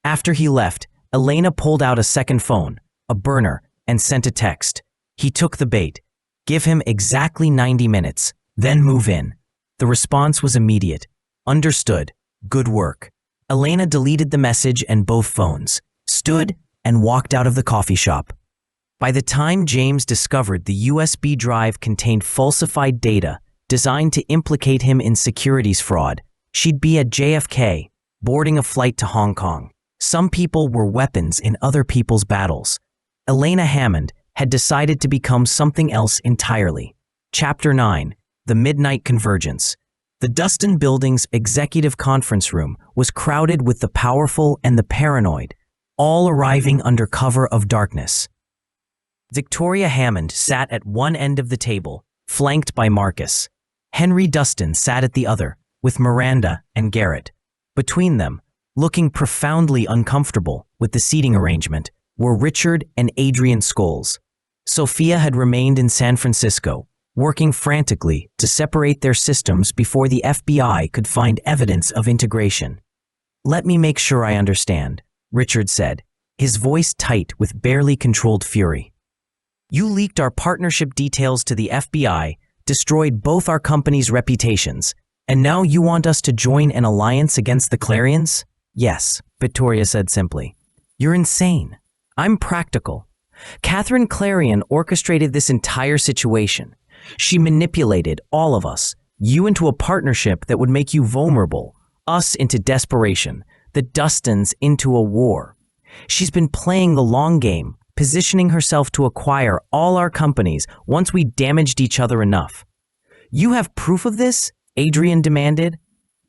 After he left, Elena pulled out a second phone, a burner, and sent a text. He took the bait. Give him exactly 90 minutes, then move in. The response was immediate. Understood. Good work. Elena deleted the message and both phones, stood, and walked out of the coffee shop. By the time James discovered the USB drive contained falsified data designed to implicate him in securities fraud, she'd be at JFK, boarding a flight to Hong Kong. Some people were weapons in other people's battles. Elena Hammond had decided to become something else entirely. Chapter 9. The Midnight Convergence. The Dustin Building's executive conference room was crowded with the powerful and the paranoid, all arriving under cover of darkness. Victoria Hammond sat at one end of the table, flanked by Marcus. Henry Dustin sat at the other, with Miranda and Garrett. Between them, looking profoundly uncomfortable with the seating arrangement, were Richard and Adrian Schols. Sophia had remained in San Francisco, working frantically to separate their systems before the FBI could find evidence of integration. "Let me make sure I understand," Richard said, his voice tight with barely controlled fury. "You leaked our partnership details to the FBI, destroyed both our companies' reputations, and now you want us to join an alliance against the Clarions?" "Yes," Victoria said simply. "You're insane. I'm practical. Catherine Clarion orchestrated this entire situation. She manipulated all of us, you into a partnership that would make you vulnerable, us into desperation, the Dustins into a war. She's been playing the long game, positioning herself to acquire all our companies once we damaged each other enough." "You have proof of this?" Adrian demanded.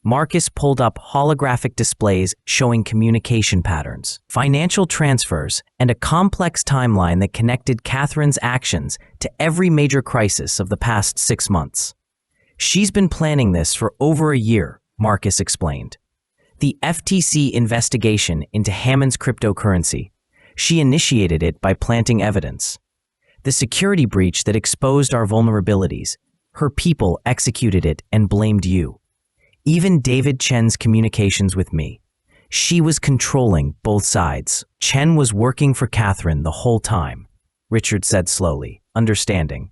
Marcus pulled up holographic displays showing communication patterns, financial transfers, and a complex timeline that connected Catherine's actions to every major crisis of the past 6 months. "She's been planning this for over a year," Marcus explained. "The FTC investigation into Hammond's cryptocurrency. She initiated it by planting evidence. The security breach that exposed our vulnerabilities. Her people executed it and blamed you. Even David Chen's communications with me. She was controlling both sides. Chen was working for Catherine the whole time," Richard said slowly, understanding.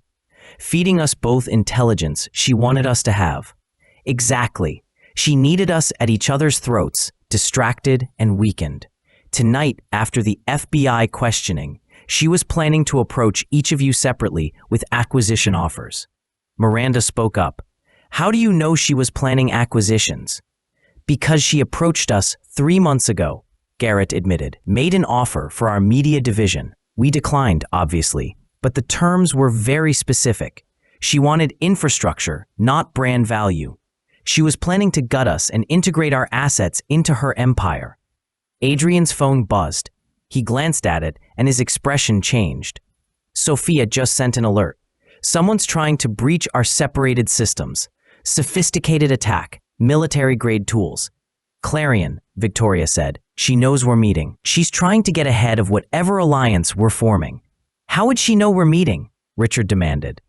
"Feeding us both intelligence she wanted us to have. Exactly. She needed us at each other's throats, distracted and weakened. Tonight, after the FBI questioning, she was planning to approach each of you separately with acquisition offers." Miranda spoke up. "How do you know she was planning acquisitions?" "Because she approached us 3 months ago," Garrett admitted. "Made an offer for our media division. We declined, obviously, but the terms were very specific. She wanted infrastructure, not brand value. She was planning to gut us and integrate our assets into her empire." Adrian's phone buzzed. He glanced at it, and his expression changed. "Sophia just sent an alert. Someone's trying to breach our separated systems. Sophisticated attack, military-grade tools." "Clarion," Victoria said. "She knows we're meeting. She's trying to get ahead of whatever alliance we're forming." "How would she know we're meeting?" Richard demanded.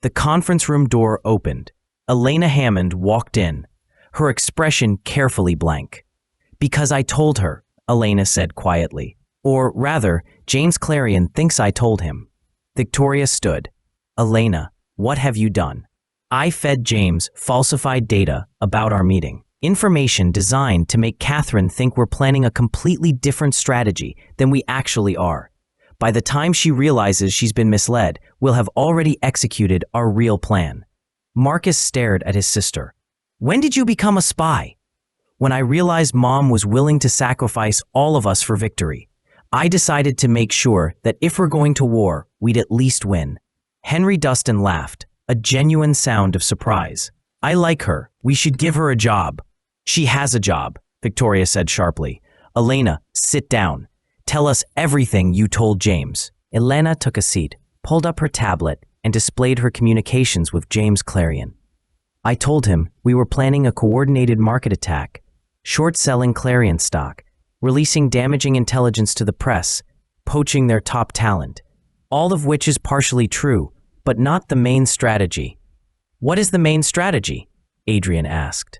The conference room door opened. Elena Hammond walked in, her expression carefully blank. "Because I told her," Elena said quietly. "Or rather, James Clarion thinks I told him." Victoria stood. "Elena, what have you done?" "I fed James falsified data about our meeting. Information designed to make Catherine think we're planning a completely different strategy than we actually are. By the time she realizes she's been misled, we'll have already executed our real plan." Marcus stared at his sister. "When did you become a spy?" "When I realized Mom was willing to sacrifice all of us for victory. I decided to make sure that if we're going to war, we'd at least win." Henry Dustin laughed, a genuine sound of surprise. "I like her. We should give her a job." "She has a job," Victoria said sharply. "Elena, sit down. Tell us everything you told James." Elena took a seat, pulled up her tablet, and displayed her communications with James Clarion. "I told him we were planning a coordinated market attack, short-selling Clarion stock, releasing damaging intelligence to the press, poaching their top talent. All of which is partially true, but not the main strategy." What is the main strategy? Adrian asked.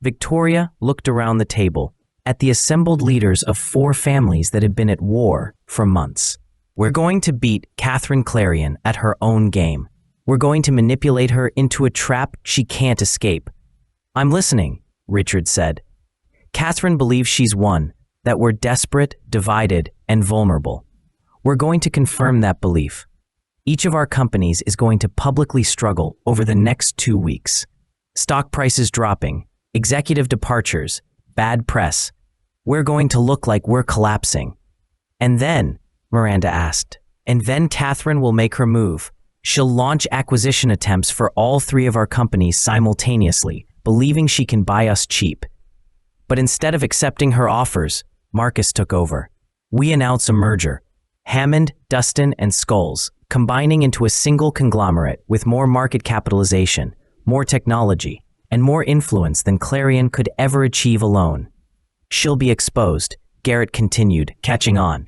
Victoria looked around the table at the assembled leaders of 4 families that had been at war for months. We're going to beat Catherine Clarion at her own game. We're going to manipulate her into a trap she can't escape. I'm listening, Richard said. Catherine believes she's won, that we're desperate, divided, and vulnerable. We're going to confirm that belief. Each of our companies is going to publicly struggle over the next 2 weeks. Stock prices dropping, executive departures, bad press. We're going to look like we're collapsing. And then, Miranda asked, and then Catherine will make her move. She'll launch acquisition attempts for all 3 of our companies simultaneously, believing she can buy us cheap. But instead of accepting her offers, Marcus took over. We announce a merger. Hammond, Dustin, and Schols, combining into a single conglomerate with more market capitalization, more technology, and more influence than Clarion could ever achieve alone. She'll be exposed, Garrett continued, catching on.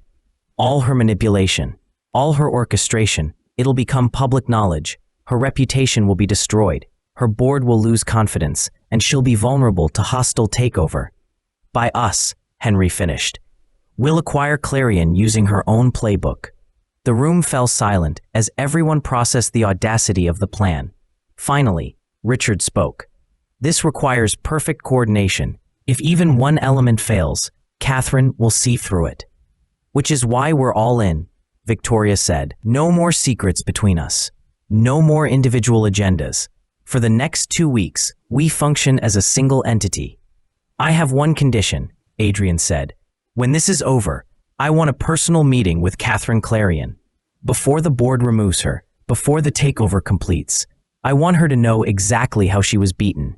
All her manipulation, all her orchestration, it'll become public knowledge. Her reputation will be destroyed. Her board will lose confidence, and she'll be vulnerable to hostile takeover. By us, Henry finished. We'll acquire Clarion using her own playbook. The room fell silent as everyone processed the audacity of the plan. Finally, Richard spoke. This requires perfect coordination. If even one element fails, Catherine will see through it. Which is why we're all in, Victoria said. No more secrets between us. No more individual agendas. For the next 2 weeks, we function as a single entity. I have one condition, Adrian said. When this is over, I want a personal meeting with Catherine Clarion. Before the board removes her, before the takeover completes, I want her to know exactly how she was beaten.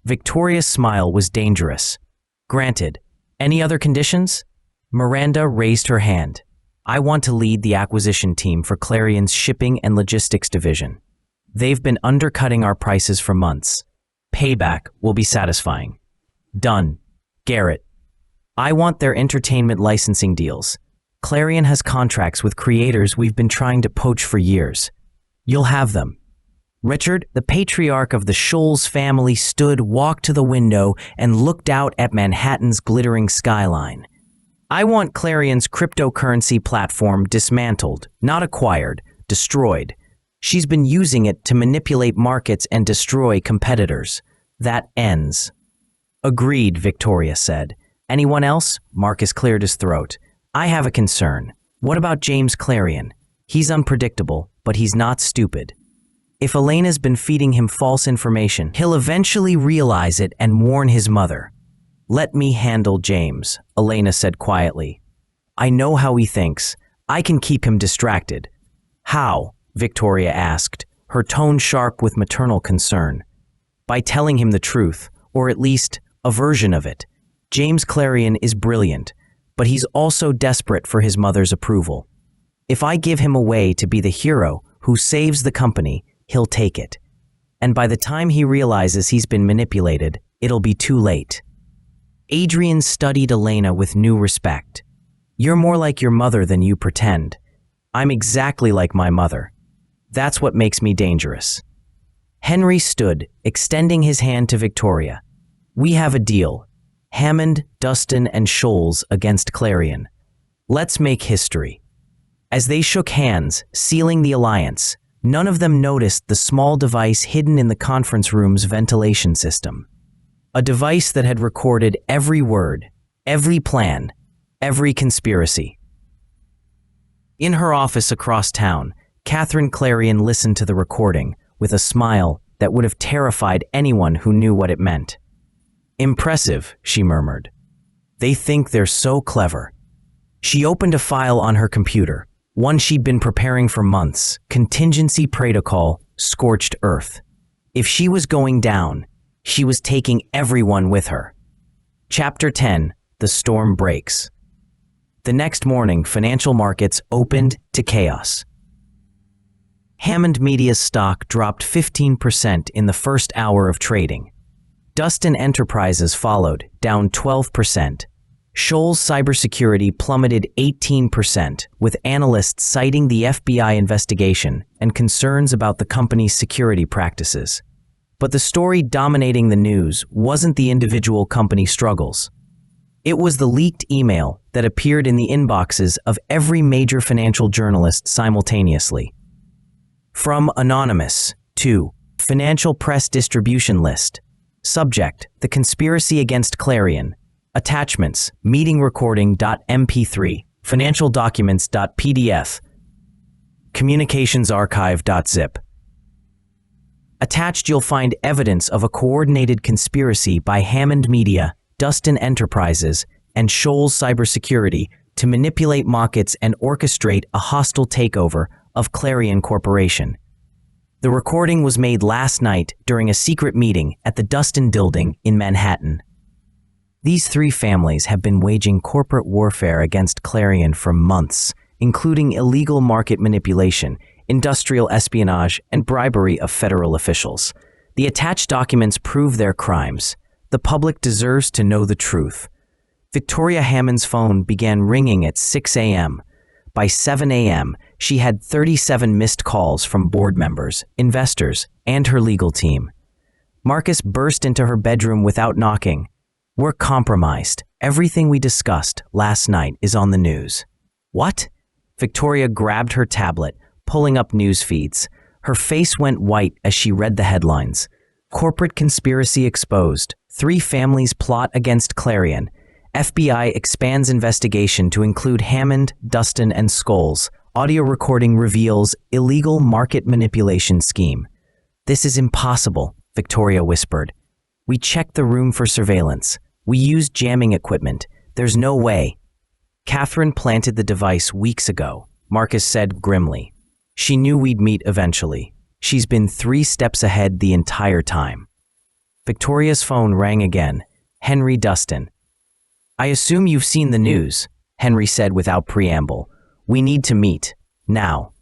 Victoria's smile was dangerous. Granted. Any other conditions? Miranda raised her hand. I want to lead the acquisition team for Clarion's shipping and logistics division. They've been undercutting our prices for months. Payback will be satisfying. Done. Garrett. I want their entertainment licensing deals. Clarion has contracts with creators we've been trying to poach for years. You'll have them. Richard, the patriarch of the Schols family, walked to the window and looked out at Manhattan's glittering skyline. I want Clarion's cryptocurrency platform dismantled, not acquired, destroyed. She's been using it to manipulate markets and destroy competitors. That ends. Agreed, Victoria said. Anyone else? Marcus cleared his throat. I have a concern. What about James Clarion? He's unpredictable, but he's not stupid. If Elena's been feeding him false information, he'll eventually realize it and warn his mother. Let me handle James, Elena said quietly. I know how he thinks. I can keep him distracted. How? Victoria asked, her tone sharp with maternal concern. By telling him the truth, or at least a version of it. James Clarion is brilliant, but he's also desperate for his mother's approval. If I give him away to be the hero who saves the company, he'll take it. And by the time he realizes he's been manipulated, it'll be too late. Adrian studied Elena with new respect. You're more like your mother than you pretend. I'm exactly like my mother. That's what makes me dangerous. Henry stood, extending his hand to Victoria. We have a deal. Hammond, Dustin, and Schols against Clarion. Let's make history. As they shook hands, sealing the alliance, none of them noticed the small device hidden in the conference room's ventilation system. A device that had recorded every word, every plan, every conspiracy. In her office across town, Catherine Clarion listened to the recording with a smile that would have terrified anyone who knew what it meant. Impressive, she murmured. They think they're so clever. She opened a file on her computer, one she'd been preparing for months, contingency protocol, scorched earth. If she was going down, she was taking everyone with her. Chapter 10, The Storm Breaks. The next morning, financial markets opened to chaos. Hammond Media's stock dropped 15% in the first hour of trading. Dustin Enterprises followed, down 12%. Schols Cybersecurity plummeted 18%, with analysts citing the FBI investigation and concerns about the company's security practices. But the story dominating the news wasn't the individual company struggles. It was the leaked email that appeared in the inboxes of every major financial journalist simultaneously. From Anonymous to Financial Press Distribution List. Subject: The Conspiracy Against Clarion. Attachments: meeting recording.mp3, financial documents.pdf, communications archive.zip. Attached, you'll find evidence of a coordinated conspiracy by Hammond Media, Dustin Enterprises, and Schols Cybersecurity to manipulate markets and orchestrate a hostile takeover of Clarion Corporation. The recording was made last night during a secret meeting at the Dustin Building in Manhattan. These three families have been waging corporate warfare against Clarion for months, including illegal market manipulation, industrial espionage, and bribery of federal officials. The attached documents prove their crimes. The public deserves to know the truth. Victoria Hammond's phone began ringing at 6 a.m. By 7 a.m., she had 37 missed calls from board members, investors, and her legal team. Marcus burst into her bedroom without knocking. "We're compromised. Everything we discussed last night is on the news." "What?" Victoria grabbed her tablet, pulling up news feeds. Her face went white as she read the headlines. Corporate conspiracy exposed. 3 families plot against Clarion. FBI expands investigation to include Hammond, Dustin, and Schols. Audio recording reveals illegal market manipulation scheme. "This is impossible," Victoria whispered. "We checked the room for surveillance. We used jamming equipment. There's no way." "Catherine planted the device weeks ago," Marcus said grimly. "She knew we'd meet eventually. She's been 3 steps ahead the entire time." Victoria's phone rang again. Henry Dustin. "I assume you've seen the news," Henry said without preamble. "We need to meet. Now."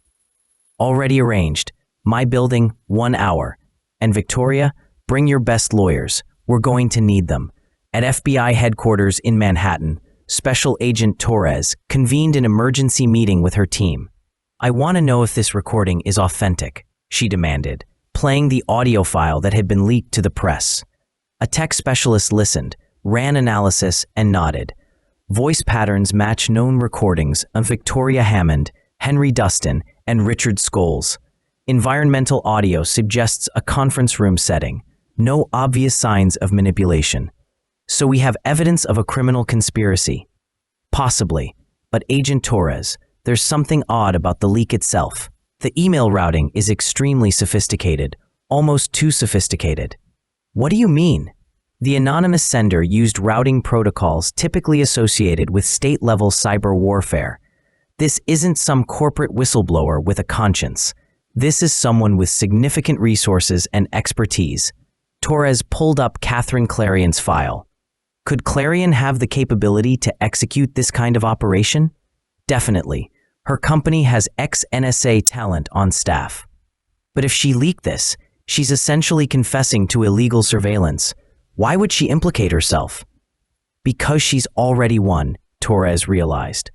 "Already arranged. My building, 1 hour. And Victoria, bring your best lawyers. We're going to need them." At FBI headquarters in Manhattan, Special Agent Torres convened an emergency meeting with her team. "I want to know if this recording is authentic," she demanded, playing the audio file that had been leaked to the press. A tech specialist listened, ran analysis, and nodded. Voice patterns match known recordings of Victoria Hammond, Henry Dustin, and Richard Schols. Environmental audio suggests a conference room setting. No obvious signs of manipulation. So we have evidence of a criminal conspiracy. Possibly, but Agent Torres, there's something odd about the leak itself. The email routing is extremely sophisticated, almost too sophisticated. What do you mean? The anonymous sender used routing protocols typically associated with state-level cyber warfare. This isn't some corporate whistleblower with a conscience. This is someone with significant resources and expertise. Torres pulled up Catherine Clarion's file. Could Clarion have the capability to execute this kind of operation? Definitely. Her company has ex-NSA talent on staff. But if she leaked this, she's essentially confessing to illegal surveillance. Why would she implicate herself? Because she's already won, Torres realized.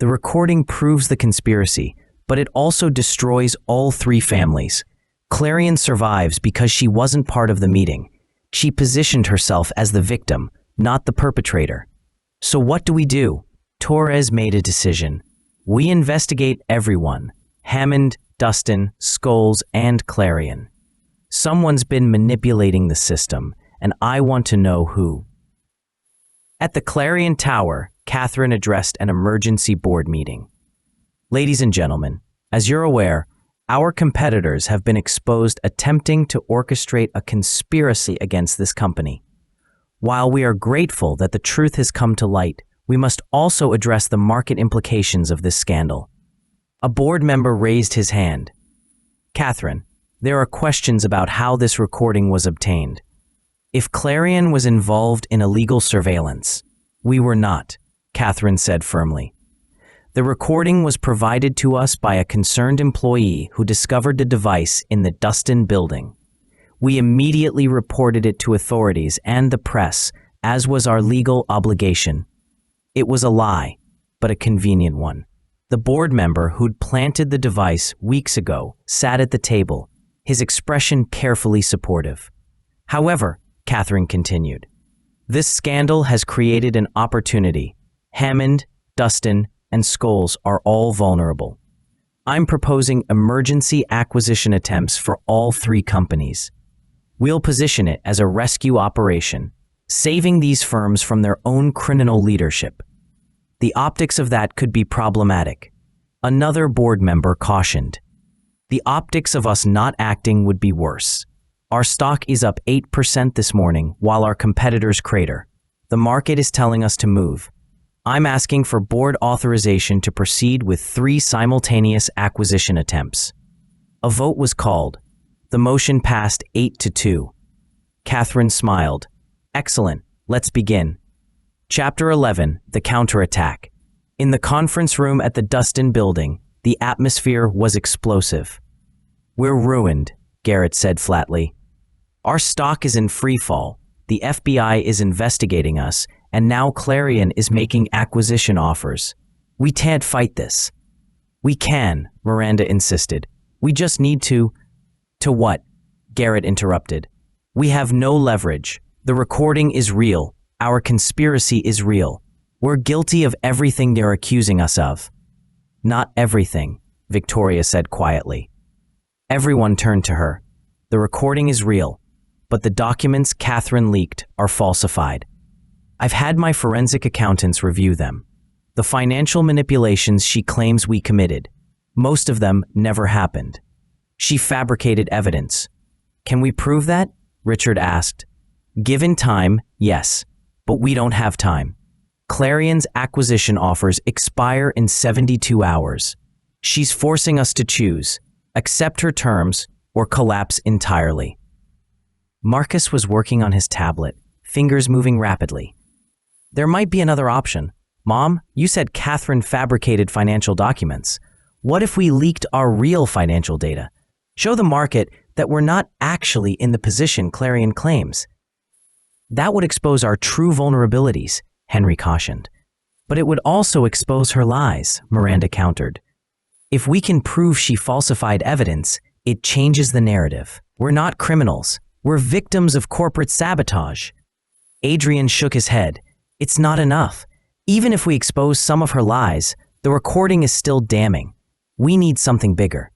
The recording proves the conspiracy, but it also destroys all 3 families. Clarion survives because she wasn't part of the meeting. She positioned herself as the victim, not the perpetrator. So what do? Torres made a decision. We investigate everyone. Hammond, Dustin, Schols, and Clarion. Someone's been manipulating the system, and I want to know who. At the Clarion Tower, Catherine addressed an emergency board meeting. "Ladies and gentlemen, as you're aware, our competitors have been exposed attempting to orchestrate a conspiracy against this company. While we are grateful that the truth has come to light, we must also address the market implications of this scandal." A board member raised his hand. "Catherine, there are questions about how this recording was obtained. If Clarion was involved in illegal surveillance, we were not," Catherine said firmly. "The recording was provided to us by a concerned employee who discovered the device in the Dustin Building. We immediately reported it to authorities and the press, as was our legal obligation. It was a lie, but a convenient one." The board member who'd planted the device weeks ago sat at the table, his expression carefully supportive. However, Catherine continued, this scandal has created an opportunity. Hammond, Dustin, and Schols are all vulnerable. I'm proposing emergency acquisition attempts for all three companies. We'll position it as a rescue operation, saving these firms from their own criminal leadership. The optics of that could be problematic. Another board member cautioned. The optics of us not acting would be worse. Our stock is up 8% this morning while our competitors crater. The market is telling us to move. I'm asking for board authorization to proceed with 3 simultaneous acquisition attempts. A vote was called. The motion passed 8-2. Catherine smiled. Excellent. Let's begin. Chapter 11, The Counterattack. In the conference room at the Dustin building, the atmosphere was explosive. We're ruined, Garrett said flatly. Our stock is in free fall. The FBI is investigating us, and now Clarion is making acquisition offers. We can't fight this. We can, Miranda insisted. We just need to… To what? Garrett interrupted. We have no leverage. The recording is real. Our conspiracy is real. We're guilty of everything they're accusing us of. Not everything, Victoria said quietly. Everyone turned to her. The recording is real, but the documents Catherine leaked are falsified. I've had my forensic accountants review them. The financial manipulations she claims we committed, most of them never happened. She fabricated evidence. Can we prove that? Richard asked. Given time, yes, but we don't have time. Clarion's acquisition offers expire in 72 hours. She's forcing us to choose, accept her terms, or collapse entirely. Marcus was working on his tablet, fingers moving rapidly. There might be another option. Mom, you said Catherine fabricated financial documents. What if we leaked our real financial data? Show the market that we're not actually in the position Clarion claims. That would expose our true vulnerabilities, Henry cautioned. But it would also expose her lies, Miranda countered. If we can prove she falsified evidence, it changes the narrative. We're not criminals. We're victims of corporate sabotage. Adrian shook his head. It's not enough. Even if we expose some of her lies, the recording is still damning. We need something bigger.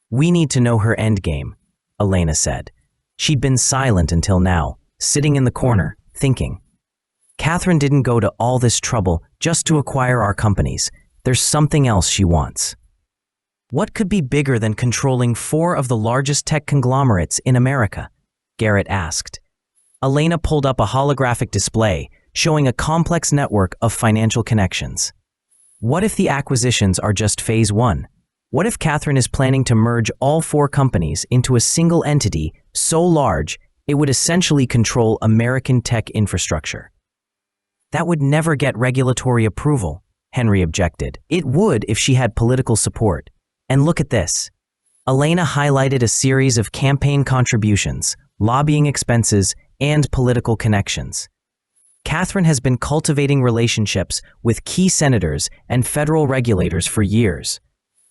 We need to know her endgame, Elena said. She'd been silent until now, sitting in the corner, thinking. Catherine didn't go to all this trouble just to acquire our companies. There's something else she wants. What could be bigger than controlling 4 of the largest tech conglomerates in America? Garrett asked. Elena pulled up a holographic display showing a complex network of financial connections. What if the acquisitions are just phase 1? What if Catherine is planning to merge all 4 companies into a single entity so large it would essentially control American tech infrastructure? That would never get regulatory approval, Henry objected. It would if she had political support. And look at this. Elena highlighted a series of campaign contributions, lobbying expenses, and political connections. Catherine has been cultivating relationships with key senators and federal regulators for years.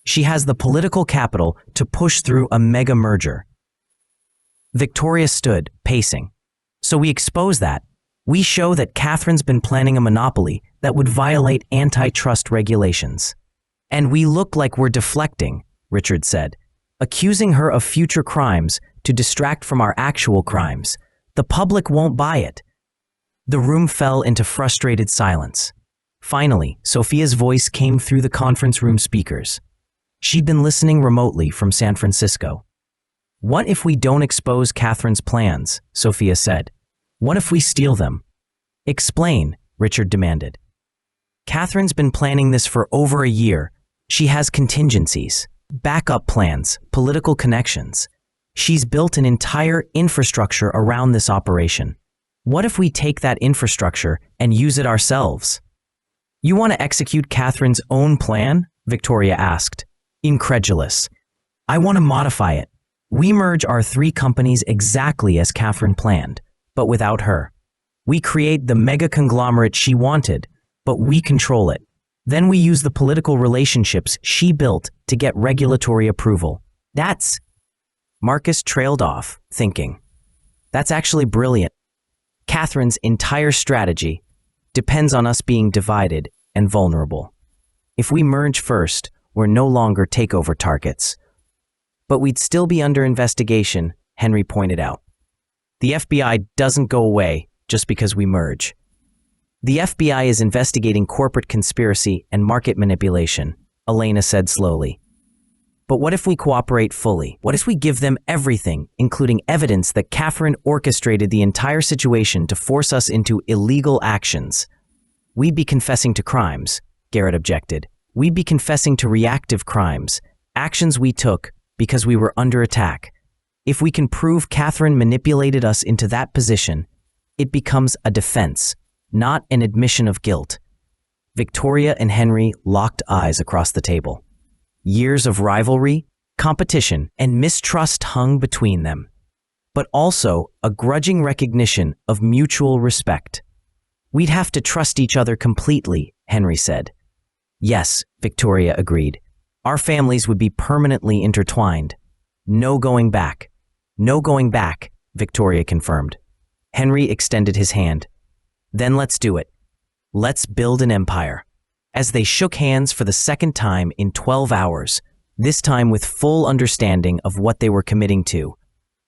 She has the political capital to push through a mega merger. Victoria stood, pacing. So we expose that. We show that Catherine's been planning a monopoly that would violate antitrust regulations. And we look like we're deflecting, Richard said, accusing her of future crimes to distract from our actual crimes. The public won't buy it. The room fell into frustrated silence. Finally, Sophia's voice came through the conference room speakers. She'd been listening remotely from San Francisco. What if we don't expose Catherine's plans? Sophia said. What if we steal them? Explain, Richard demanded. Catherine's been planning this for over a year. She has contingencies, backup plans, political connections. She's built an entire infrastructure around this operation. What if we take that infrastructure and use it ourselves? You want to execute Catherine's own plan? Victoria asked, incredulous. I want to modify it. We merge our 3 companies exactly as Catherine planned, but without her. We create the mega conglomerate she wanted, but we control it. Then we use the political relationships she built to get regulatory approval. That's… Marcus trailed off, thinking. That's actually brilliant. Catherine's entire strategy depends on us being divided and vulnerable. If we merge first, we're no longer takeover targets. But we'd still be under investigation, Henry pointed out. The FBI doesn't go away just because we merge. The FBI is investigating corporate conspiracy and market manipulation, Elena said slowly. But what if we cooperate fully? What if we give them everything, including evidence that Catherine orchestrated the entire situation to force us into illegal actions? We'd be confessing to crimes, Garrett objected. We'd be confessing to reactive crimes, actions we took because we were under attack. If we can prove Catherine manipulated us into that position, it becomes a defense, not an admission of guilt. Victoria and Henry locked eyes across the table. Years of rivalry, competition, and mistrust hung between them, but also a grudging recognition of mutual respect. We'd have to trust each other completely, Henry said. Yes, Victoria agreed. Our families would be permanently intertwined. No going back. No going back, Victoria confirmed. Henry extended his hand. Then let's do it. Let's build an empire. As they shook hands for the second time in 12 hours, this time with full understanding of what they were committing to,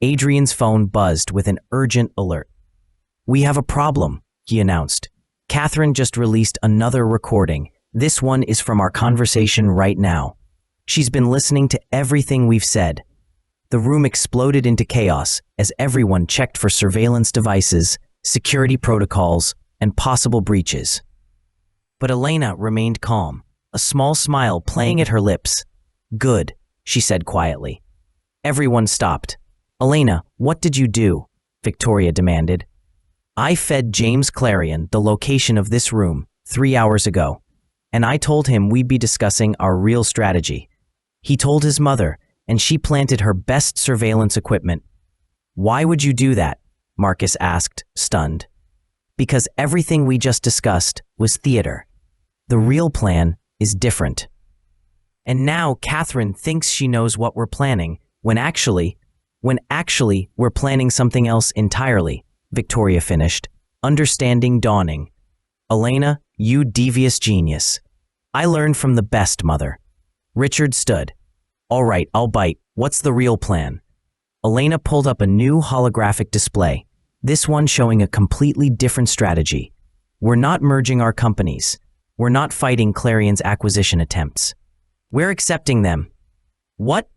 Adrian's phone buzzed with an urgent alert. We have a problem, he announced. Catherine just released another recording. This one is from our conversation right now. She's been listening to everything we've said. The room exploded into chaos as everyone checked for surveillance devices, security protocols, and possible breaches. But Elena remained calm, a small smile playing at her lips. Good, she said quietly. Everyone stopped. Elena, what did you do? Victoria demanded. I fed James Clarion the location of this room 3 hours ago, and I told him we'd be discussing our real strategy. He told his mother, and she planted her best surveillance equipment. Why would you do that? Marcus asked, stunned. Because everything we just discussed was theater. The real plan is different. And now Catherine thinks she knows what we're planning, when actually we're planning something else entirely, Victoria finished, understanding dawning. Elena, you devious genius. I learned from the best, mother. Richard stood. All right, I'll bite. What's the real plan? Elena pulled up a new holographic display, this one showing a completely different strategy. We're not merging our companies. We're not fighting Clarion's acquisition attempts. We're accepting them. What?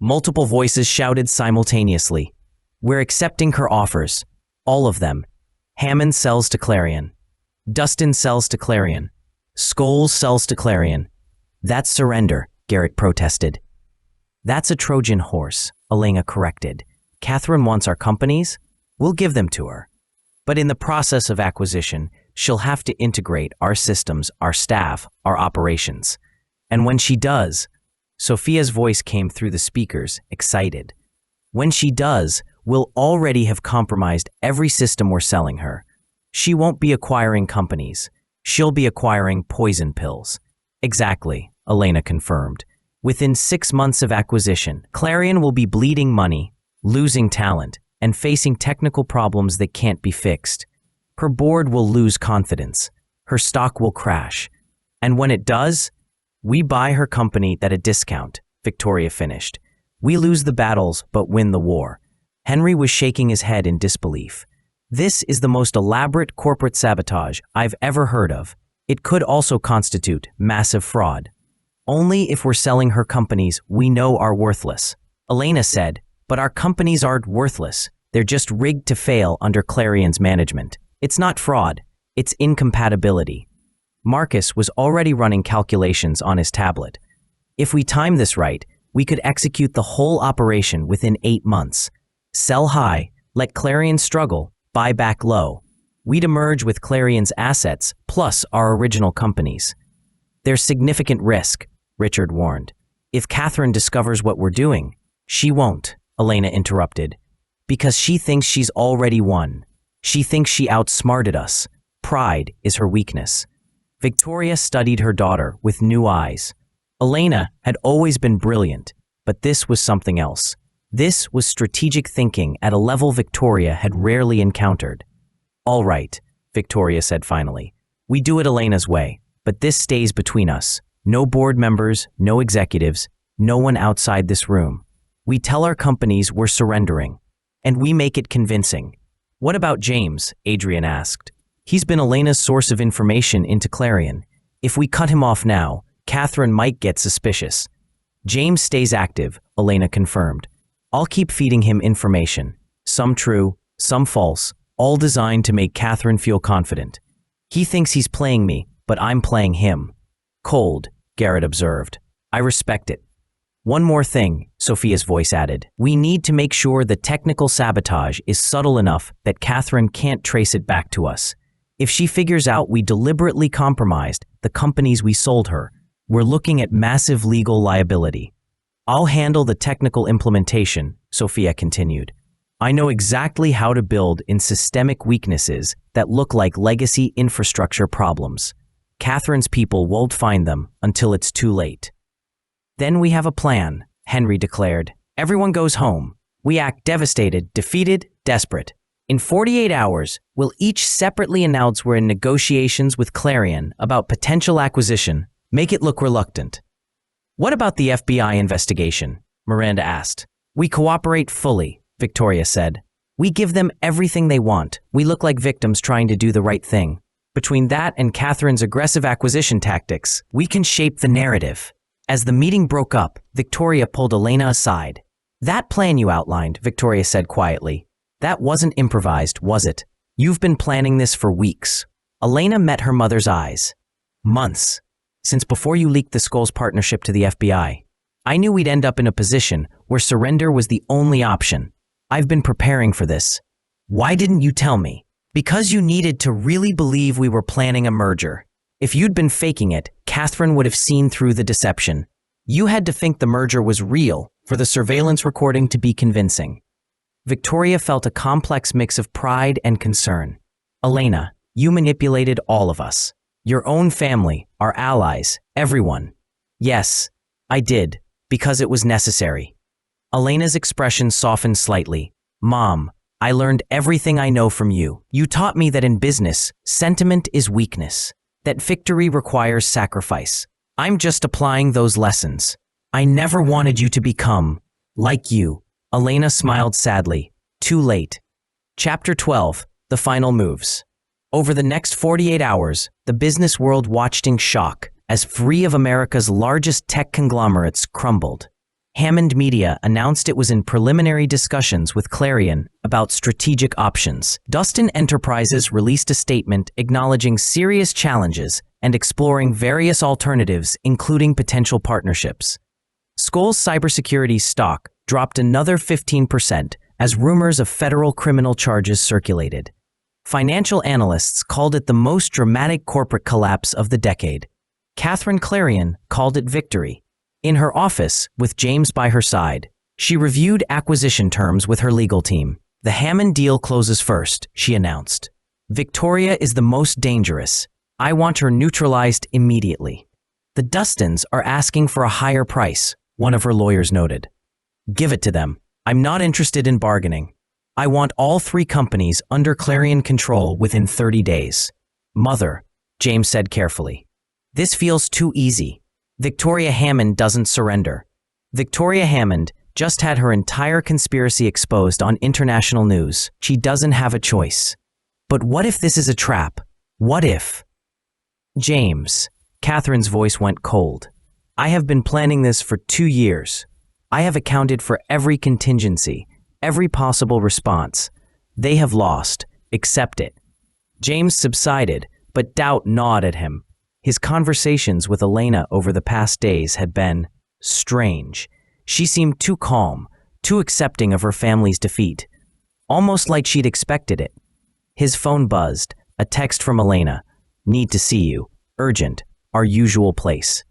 Multiple voices shouted simultaneously. We're accepting her offers. All of them. Hammond sells to Clarion. Dustin sells to Clarion. Schols sells to Clarion. That's surrender, Garrett protested. That's a Trojan horse, Elena corrected. Catherine wants our companies? We'll give them to her. But in the process of acquisition, she'll have to integrate our systems, our staff, our operations. And when she does, Sophia's voice came through the speakers, excited. When she does, we'll already have compromised every system we're selling her. She won't be acquiring companies. She'll be acquiring poison pills. Exactly, Elena confirmed. Within 6 months of acquisition, Clarion will be bleeding money, losing talent, and facing technical problems that can't be fixed. Her board will lose confidence. Her stock will crash. And when it does, we buy her company at a discount, Victoria finished. We lose the battles but win the war. Henry was shaking his head in disbelief. This is the most elaborate corporate sabotage I've ever heard of. It could also constitute massive fraud. Only if we're selling her companies we know are worthless. Elena said, but our companies aren't worthless. They're just rigged to fail under Clarion's management. It's not fraud. It's incompatibility. Marcus was already running calculations on his tablet. If we time this right, we could execute the whole operation within 8 months. Sell high, let Clarion struggle, buy back low. We'd emerge with Clarion's assets plus our original companies. There's significant risk, Richard warned. If Catherine discovers what we're doing, she won't, Elena interrupted. Because she thinks she's already won. She thinks she outsmarted us. Pride is her weakness. Victoria studied her daughter with new eyes. Elena had always been brilliant, but this was something else. This was strategic thinking at a level Victoria had rarely encountered. "All right," Victoria said finally. "We do it Elena's way, but this stays between us. No board members, no executives, no one outside this room. We tell our companies we're surrendering, and we make it convincing." "What about James?" Adrian asked. "He's been Elena's source of information into Clarion. If we cut him off now, Catherine might get suspicious." "James stays active," Elena confirmed. "I'll keep feeding him information, some true, some false, all designed to make Catherine feel confident. He thinks he's playing me, but I'm playing him." "Cold," Garrett observed. "I respect it." "One more thing," Sophia's voice added. "We need to make sure the technical sabotage is subtle enough that Catherine can't trace it back to us. If she figures out we deliberately compromised the companies we sold her, we're looking at massive legal liability." "I'll handle the technical implementation," Sophia continued. "I know exactly how to build in systemic weaknesses that look like legacy infrastructure problems. Catherine's people won't find them until it's too late." "Then we have a plan," Henry declared. "Everyone goes home. We act devastated, defeated, desperate. In 48 hours, we'll each separately announce we're in negotiations with Clarion about potential acquisition. Make it look reluctant." "What about the FBI investigation?" Miranda asked. "We cooperate fully," Victoria said. "We give them everything they want. We look like victims trying to do the right thing. Between that and Catherine's aggressive acquisition tactics, we can shape the narrative." As the meeting broke up, Victoria pulled Elena aside. "That plan you outlined," Victoria said quietly. "That wasn't improvised, was it? You've been planning this for weeks." Elena met her mother's eyes. "Months. Since before you leaked the Schols partnership to the FBI. I knew we'd end up in a position where surrender was the only option. I've been preparing for this." "Why didn't you tell me?" "Because you needed to really believe we were planning a merger. If you'd been faking it, Catherine would have seen through the deception. You had to think the merger was real for the surveillance recording to be convincing." Victoria felt a complex mix of pride and concern. "Elena, you manipulated all of us. Your own family, our allies, everyone." "Yes, I did, because it was necessary." Elena's expression softened slightly. "Mom, I learned everything I know from you. You taught me that in business, sentiment is weakness, that victory requires sacrifice. I'm just applying those lessons. I never wanted you to become like you." Elena smiled sadly. "Too late." Chapter 12, The Final Moves. Over the next 48 hours, the business world watched in shock as three of America's largest tech conglomerates crumbled. Hammond Media announced it was in preliminary discussions with Clarion about strategic options. Dustin Enterprises released a statement acknowledging serious challenges and exploring various alternatives, including potential partnerships. Schols Cybersecurity stock dropped another 15% as rumors of federal criminal charges circulated. Financial analysts called it the most dramatic corporate collapse of the decade. Catherine Clarion called it victory. In her office, with James by her side, she reviewed acquisition terms with her legal team. "The Hammond deal closes first," she announced. "Victoria is the most dangerous. I want her neutralized immediately." "The Dustins are asking for a higher price," one of her lawyers noted. "Give it to them. I'm not interested in bargaining. I want all three companies under Clarion control within 30 days. "Mother," James said carefully, "this feels too easy. Victoria Hammond doesn't surrender." Victoria Hammond just had her entire conspiracy exposed on international news. She doesn't have a choice. "But what if this is a trap? What if?" "James," Catherine's voice went cold. "I have been planning this for 2 years. I have accounted for every contingency, every possible response. They have lost. Accept it." James subsided, but doubt gnawed at him. His conversations with Elena over the past days had been strange. She seemed too calm, too accepting of her family's defeat, almost like she'd expected it. His phone buzzed, a text from Elena. "Need to see you. Urgent. Our usual place."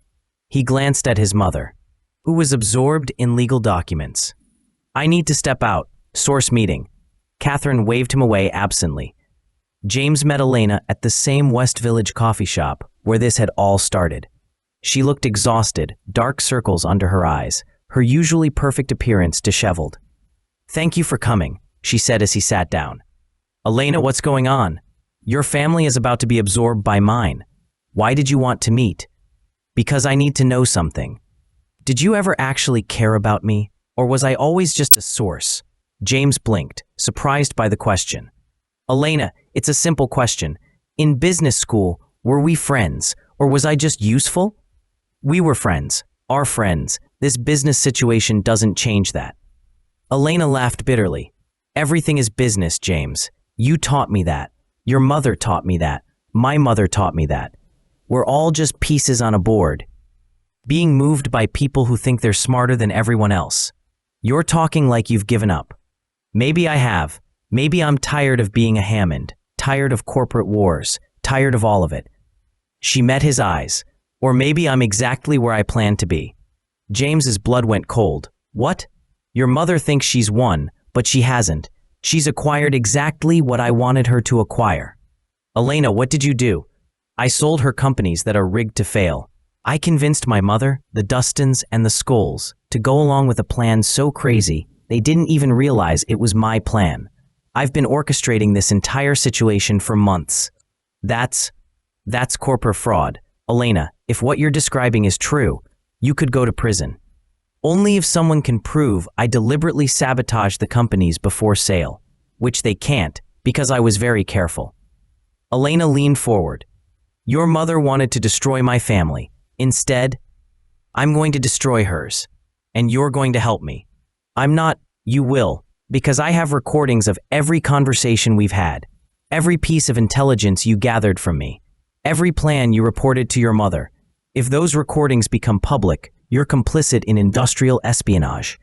He glanced at his mother, who was absorbed in legal documents. "I need to step out. Source meeting." Catherine waved him away absently. James met Elena at the same West Village coffee shop where this had all started. She looked exhausted, dark circles under her eyes, her usually perfect appearance disheveled. Thank you for coming, she said as he sat down. Elena, what's going on? Your family is about to be absorbed by mine. Why did you want to meet? Because I need to know something. Did you ever actually care about me, or was I always just a source? James blinked, surprised by the question. Elena, it's a simple question. In business school, were we friends, or was I just useful? We were friends, our friends. This business situation doesn't change that. Elena laughed bitterly. Everything is business, James. You taught me that. Your mother taught me that. My mother taught me that. We're all just pieces on a board, being moved by people who think they're smarter than everyone else. You're talking like you've given up. Maybe I have. Maybe I'm tired of being a Hammond, tired of corporate wars, tired of all of it. She met his eyes. Or maybe I'm exactly where I planned to be. James's blood went cold. What? Your mother thinks she's won, but she hasn't. She's acquired exactly what I wanted her to acquire. Elena, what did you do? I sold her companies that are rigged to fail. I convinced my mother, the Dustins, and the Schols to go along with a plan so crazy they didn't even realize it was my plan. I've been orchestrating this entire situation for months. That's corporate fraud. Elena, if what you're describing is true, you could go to prison. Only if someone can prove I deliberately sabotaged the companies before sale, which they can't because I was very careful. Elena leaned forward. Your mother wanted to destroy my family. Instead, I'm going to destroy hers, and you're going to help me. I'm not, you will, because I have recordings of every conversation we've had, every piece of intelligence you gathered from me, every plan you reported to your mother. If those recordings become public, you're complicit in industrial espionage.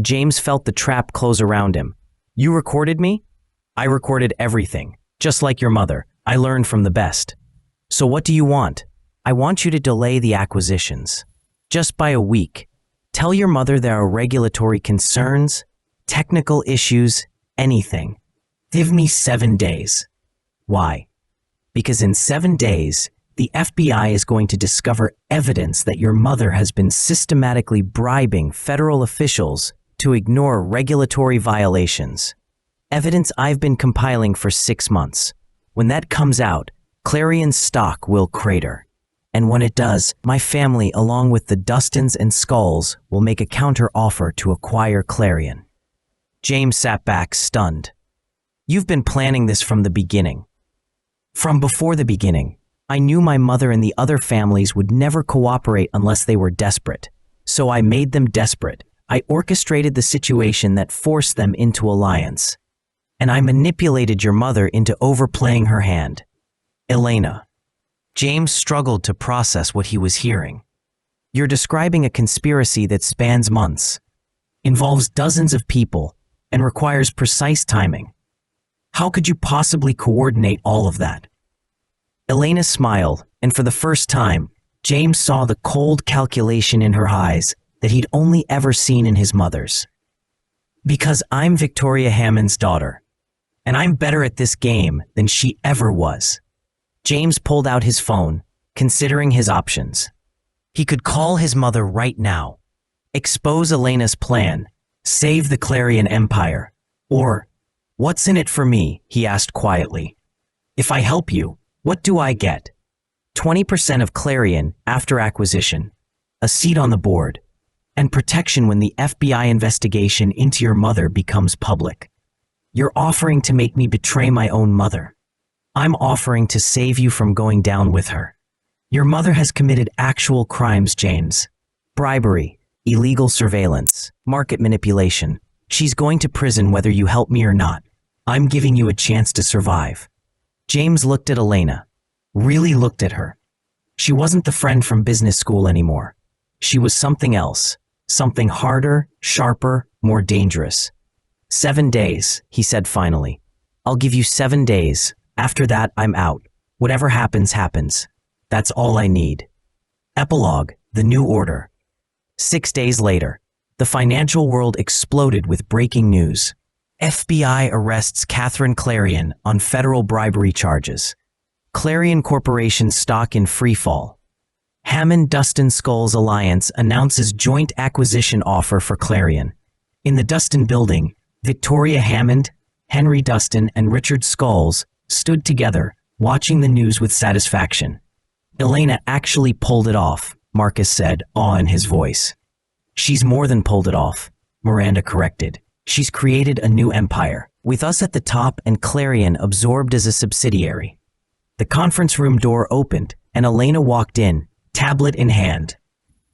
James felt the trap close around him. You recorded me? I recorded everything. Just like your mother, I learned from the best. So what do you want? I want you to delay the acquisitions. Just by a week. Tell your mother there are regulatory concerns, technical issues, anything. Give me 7 days. Why? Because in 7 days, the FBI is going to discover evidence that your mother has been systematically bribing federal officials to ignore regulatory violations. Evidence I've been compiling for 6 months. When that comes out, Clarion's stock will crater. And when it does, my family, along with the Dustins and Schols, will make a counter-offer to acquire Clarion. James sat back, stunned. You've been planning this from the beginning. From before the beginning. I knew my mother and the other families would never cooperate unless they were desperate. So I made them desperate. I orchestrated the situation that forced them into alliance. And I manipulated your mother into overplaying her hand. Elena. James struggled to process what he was hearing. You're describing a conspiracy that spans months, involves dozens of people, and requires precise timing. How could you possibly coordinate all of that? Elena smiled, and for the first time, James saw the cold calculation in her eyes that he'd only ever seen in his mother's. Because I'm Victoria Hammond's daughter, and I'm better at this game than she ever was. James pulled out his phone, considering his options. He could call his mother right now, expose Elena's plan, save the Clarion Empire, or, what's in it for me, he asked quietly. If I help you, what do I get? 20% of Clarion after acquisition, a seat on the board, and protection when the FBI investigation into your mother becomes public. You're offering to make me betray my own mother. I'm offering to save you from going down with her. Your mother has committed actual crimes, James. Bribery, illegal surveillance, market manipulation. She's going to prison whether you help me or not. I'm giving you a chance to survive. James looked at Elena, really looked at her. She wasn't the friend from business school anymore. She was something else, something harder, sharper, more dangerous. 7 days, he said finally. I'll give you 7 days. After that, I'm out. Whatever happens, happens. That's all I need. Epilogue, the new order. 6 days later, the financial world exploded with breaking news. FBI arrests Catherine Clarion on federal bribery charges. Clarion Corporation's stock in freefall. Hammond-Dustin Schols alliance announces joint acquisition offer for Clarion. In the Dustin building, Victoria Hammond, Henry Dustin, and Richard Schols stood together, watching the news with satisfaction. Elena actually pulled it off, Marcus said, awe in his voice. She's more than pulled it off, Miranda corrected. She's created a new empire, with us at the top and Clarion absorbed as a subsidiary. The conference room door opened, and Elena walked in, tablet in hand.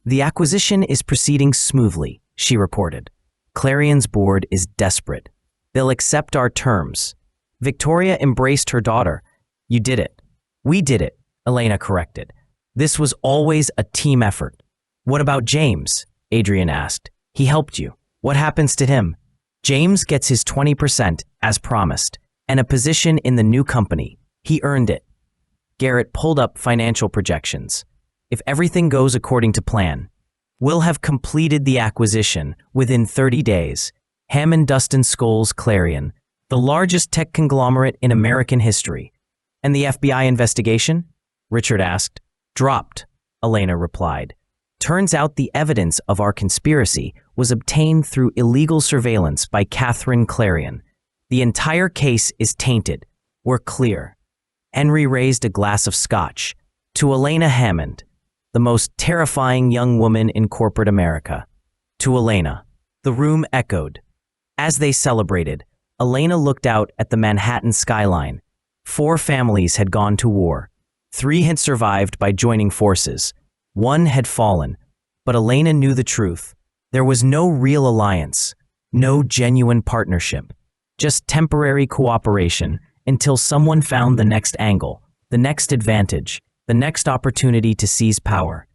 The acquisition is proceeding smoothly, she reported. Clarion's board is desperate. They'll accept our terms. Victoria embraced her daughter. You did it. We did it, Elena corrected. This was always a team effort. What about James? Adrian asked. He helped you. What happens to him? James gets his 20%, as promised, and a position in the new company. He earned it. Garrett pulled up financial projections. If everything goes according to plan, we'll have completed the acquisition within 30 days. Hammond Dustin Schols Clarion, the largest tech conglomerate in American history. And the FBI investigation? Richard asked. Dropped, Elena replied. Turns out the evidence of our conspiracy was obtained through illegal surveillance by Catherine Clarion. The entire case is tainted. We're clear. Henry raised a glass of scotch. To Elena Hammond, the most terrifying young woman in corporate America. To Elena. The room echoed. As they celebrated, Elena looked out at the Manhattan skyline. 4 families had gone to war. 3 had survived by joining forces. 1 had fallen. But Elena knew the truth. There was no real alliance, no genuine partnership, just temporary cooperation until someone found the next angle, the next advantage, the next opportunity to seize power.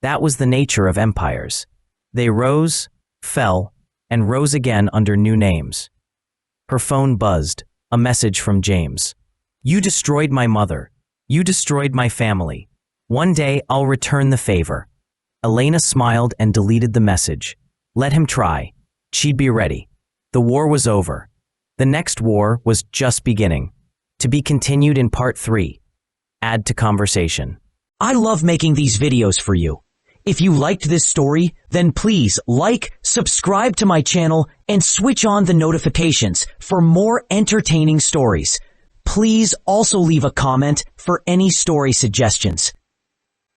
That was the nature of empires. They rose, fell, and rose again under new names. Her phone buzzed, a message from James. You destroyed my mother. You destroyed my family. One day I'll return the favor. Elena smiled and deleted the message. Let him try. She'd be ready. The war was over. The next war was just beginning. To be continued in part 3. Add to conversation. I love making these videos for you. If you liked this story, then please like, subscribe to my channel, and switch on the notifications for more entertaining stories. Please also leave a comment for any story suggestions.